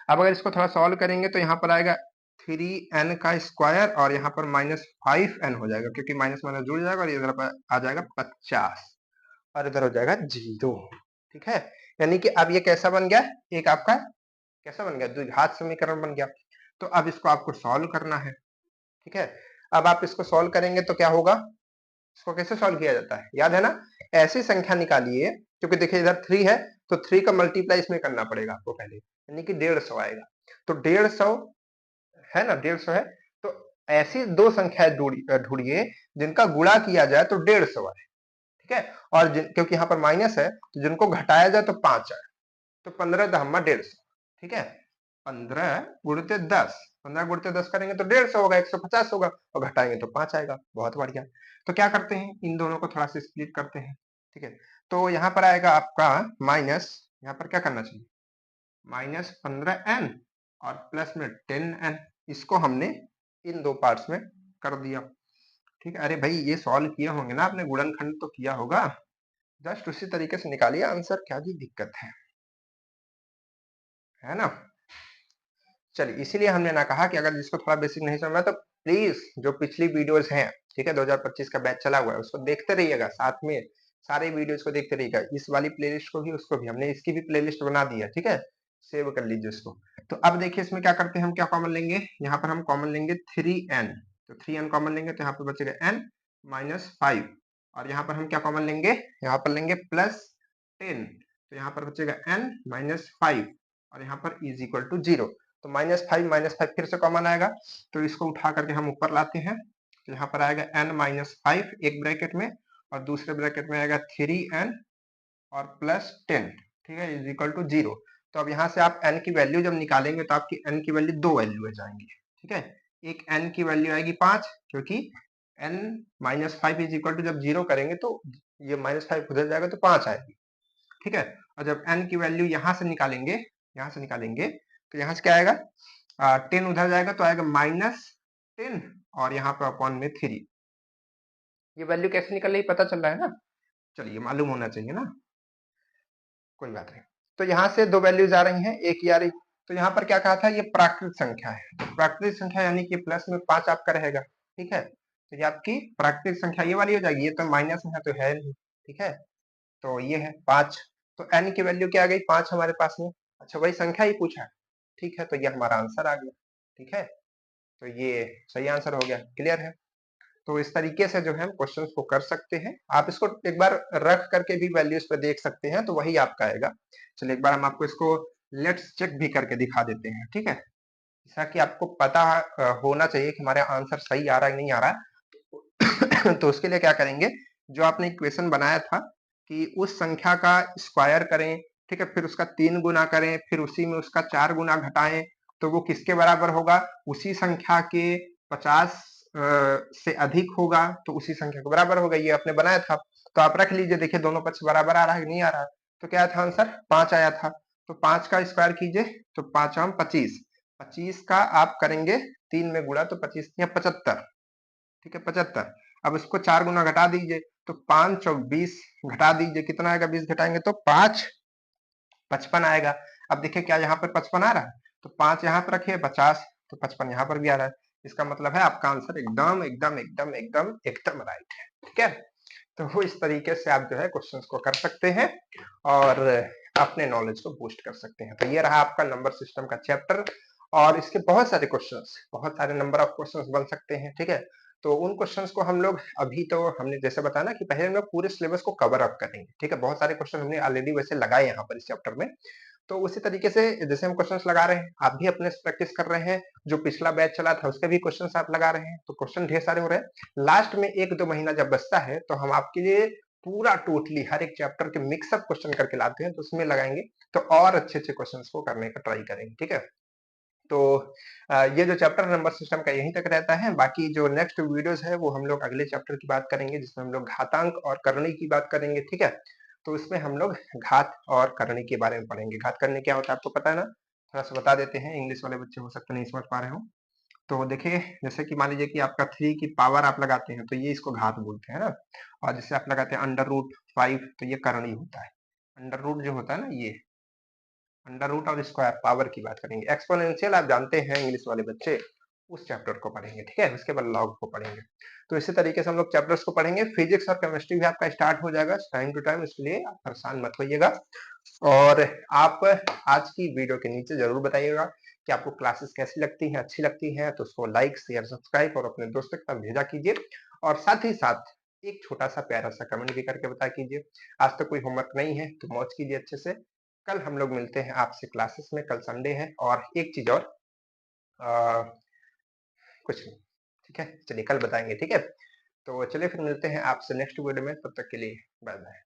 अब अगर इसको थोड़ा सॉल्व करेंगे तो यहाँ पर आएगा 3n का स्क्वायर और यहाँ पर माइनस 5n हो जाएगा, क्योंकि माइनस माइनस जुड़ जाएगा और इधर पर आ जाएगा 50 और इधर हो जाएगा 0। ठीक है, यानी कि अब ये कैसा बन गया? एक आपका कैसा बन गया? द्विघात समीकरण बन गया। तो अब इसको आपको सॉल्व करना है। ठीक है, अब आप इसको सॉल्व करेंगे तो क्या होगा? इसको कैसे सॉल्व किया जाता है याद है ना? ऐसी संख्या निकालिए, क्योंकि देखिए इधर 3 है तो 3 का मल्टीप्लाई इसमें करना पड़ेगा आपको पहले, यानी कि 150 आएगा। तो 150 है ना, 150 है। तो ऐसी दो संख्याएं ढूंढिए जिनका गुणा किया जाए तो 150 आए। ठीक है, और क्योंकि यहाँ पर माइनस है तो जिनको घटाया जाए तो 5 आए। तो 15 दहम्मा 150। ठीक है, 15 गुणित 10, 15 गुणित 10 करेंगे तो 150 होगा, 150 होगा, और घटाएंगे तो 5 आएगा। बहुत बढ़िया। तो क्या करते हैं, इन दोनों को थोड़ा सा स्प्लिट करते हैं। ठीक है, तो यहाँ पर आएगा आपका माइनस, यहाँ पर क्या करना चाहिए, माइनस 15n और प्लस में 10n, इसको हमने इन दो पार्ट्स में कर दिया। ठीक है, अरे भाई ये सॉल्व किए होंगे ना आपने, गुणनखंड तो किया होगा, जस्ट उसी तरीके से निकालिए आंसर, क्या जी दिक्कत है ना? चलिए, इसीलिए हमने ना कहा कि अगर जिसको थोड़ा बेसिक नहीं समझ तो प्लीज जो पिछली वीडियोस हैं, ठीक है, 2025 का बैच चला हुआ है उसको देखते रहिएगा, साथ में सारे वीडियोस को देखते रहिएगा, इस वाली प्लेलिस्ट को भी, उसको भी, हमने इसकी भी प्लेलिस्ट बना दी है। ठीक है, सेव कर लीजिए उसको। तो अब देखिए इसमें क्या करते हैं, हम क्या कॉमन लेंगे, यहाँ पर हम कॉमन लेंगे 3n, तो 3n कॉमन लेंगे तो यहाँ पर बचेगा n माइनस 5, और यहाँ पर हम क्या कॉमन लेंगे, यहाँ पर लेंगे प्लस 10, तो यहाँ पर बचेगा n माइनस 5 और यहाँ पर इज इक्वल टू 0। तो -5 फिर से कॉमन आएगा, तो इसको उठा करके हम ऊपर लाते हैं, तो यहाँ पर आएगा n माइनस 5 एक ब्रैकेट में और दूसरे ब्रैकेट में आएगा 3n और प्लस 10, ठीक है, इज इक्वल टू 0। तो अब यहाँ से आप n की वैल्यू जब निकालेंगे तो आपकी n की वैल्यू दो वैल्यू आ जाएंगी। ठीक है, एक n की वैल्यू आएगी 5, क्योंकि n minus 5 is equal to जब 0 करेंगे तो ये -5 उधर जाएगा तो 5 आएगी। ठीक है, और जब n की वैल्यू यहाँ से निकालेंगे, तो यहाँ से क्या आएगा, 10 उधर जाएगा तो आएगा -10 और यहाँ पे अपॉन में 3। ये वैल्यू कैसे निकल रही पता चल रहा है ना? चलिए, मालूम होना चाहिए ना, कोई बात नहीं। तो यहाँ से दो वैल्यूज आ रही हैं, एक ये आ रही, तो यहाँ पर क्या कहा था, ये प्राकृतिक संख्या है, तो प्राकृतिक संख्या यानी कि प्लस में 5 आपका रहेगा। ठीक है, तो ये आपकी प्राकृतिक संख्या ये वाली हो जाएगी, ये तो माइनस में है तो है नहीं। ठीक है, तो ये है 5, तो n की वैल्यू क्या आ गई, 5 हमारे पास में। अच्छा, वही संख्या ही पूछा है। ठीक है, तो ये हमारा आंसर आ गया। ठीक है, तो ये सही आंसर हो गया, क्लियर है। तो इस तरीके से जो है हम क्वेश्चंस को कर सकते हैं। आप इसको एक बार रख करके भी वैल्यूज पे देख सकते हैं, तो वही आपका आएगा। चलिए एक बार हम आपको इसको लेट्स चेक भी करके दिखा देते हैं, ठीक है, ताकि आपको पता होना चाहिए कि हमारा आंसर सही आ रहा है कि नहीं आ रहा है। तो उसके लिए क्या करेंगे, जो आपने इक्वेशन बनाया था कि उस संख्या का स्क्वायर करें, ठीक है, फिर उसका 3 गुना करें, फिर उसी में उसका 4 गुना घटाएं, तो वो किसके बराबर होगा, उसी संख्या के 50 से अधिक होगा तो उसी संख्या के बराबर होगा। ये आपने बनाया था, तो आप रख लीजिए। देखिए दोनों पक्ष बराबर आ रहा है कि नहीं आ रहा है। तो क्या था आंसर, 5 आया था। तो 5 का स्क्वायर कीजिए, तो 5 आम 25, 25 का आप करेंगे 3 में गुणा, तो 25 या 75, ठीक है 75। अब इसको 4 गुना घटा दीजिए, तो 5 चौक 20, घटा दीजिए, कितना आएगा, 20 घटाएंगे तो 5 55 आएगा। अब देखिए क्या यहाँ पर 55 आ रहा है, तो 5 यहाँ पर रखिए 50, तो 55 यहाँ पर भी आ रहा है। इसका मतलब है आपका आंसर एकदम एकदम एकदम एकदम एकदम राइट है, ठीक है। तो वो इस तरीके से आप जो है क्वेश्चंस को कर सकते हैं और अपने नॉलेज को बूस्ट कर सकते हैं। तो ये रहा आपका नंबर सिस्टम का चैप्टर, और इसके बहुत सारे क्वेश्चंस, बहुत सारे नंबर ऑफ क्वेश्चंस बन सकते हैं, ठीक है। तो उन क्वेश्चंस को हम लोग अभी, तो हमने जैसे बताया ना कि पहले हम लोग पूरे सिलेबस को कवर अप करेंगे, ठीक है। बहुत सारे क्वेश्चन हमने ऑलरेडी वैसे लगाए यहाँ पर इस चैप्टर में। तो उसी तरीके से जैसे हम क्वेश्चंस लगा रहे हैं, आप भी अपने प्रैक्टिस कर रहे हैं। जो पिछला बैच चला था उसके भी क्वेश्चंस आप लगा रहे हैं, तो क्वेश्चन ढेर सारे हो रहे हैं। लास्ट में 1-2 महीना जब बचता है तो हम आपके लिए पूरा टोटली हर एक चैप्टर के मिक्सअप क्वेश्चन करके लाते हैं, तो उसमें लगाएंगे, तो और अच्छे-अच्छे क्वेश्चंस को करने का ट्राई करेंगे, ठीक है। तो ये जो चैप्टर नंबर सिस्टम का यहीं तक रहता है। बाकी जो नेक्स्ट वीडियोस है वो हम लोग अगले चैप्टर की बात करेंगे, जिसमें हम लोग घातांक और करणी की बात करेंगे, ठीक है। तो इसमें हम लोग घात और करणी के बारे में पढ़ेंगे। घात करणी क्या होता है आपको पता है ना, थोड़ा सा बता देते हैं, इंग्लिश वाले बच्चे हो सकते नहीं समझ पा रहे हो। तो देखिए, जैसे कि मान लीजिए कि आपका 3 की पावर आप लगाते हैं, तो ये इसको घात बोलते हैं ना। और जैसे आप लगाते हैं √5, तो ये करणी होता है। अंडर रूट जो होता है ना, ये अंडर रूट और स्क्वायर पावर की बात करेंगे। एक्सपोनेंशियल आप जानते हैं इंग्लिश वाले बच्चे, उस चैप्टर को पढ़ेंगे, ठीक है। उसके बाद लॉग को पढ़ेंगे। तो इसी तरीके से हम लोग चैप्टर्स को पढ़ेंगे। फिजिक्स और केमिस्ट्री भी आपका स्टार्ट हो जाएगा टाइम टू टाइम, इसलिए आप परेशान मत होइएगा। और आप आज की वीडियो के नीचे जरूर बताइएगा कि आपको क्लासेस कैसी लगती हैं, अच्छी लगती हैं, तो उसको लाइक शेयर सब्सक्राइब और अपने दोस्तों के साथ भेजा कीजिए। और साथ ही साथ एक छोटा सा प्यारा सा कमेंट भी करके बता कीजिए। आज तो कोई होमवर्क नहीं है, तो मौज कीजिए अच्छे से। कल हम लोग मिलते हैं आपसे क्लासेस में, कल संडे है। और एक चीज और, आ, कुछ नहीं, ठीक है, चलिए कल बताएंगे, ठीक है। तो चलिए फिर मिलते हैं आपसे नेक्स्ट वीडियो में, तब तक के लिए बाय बाय।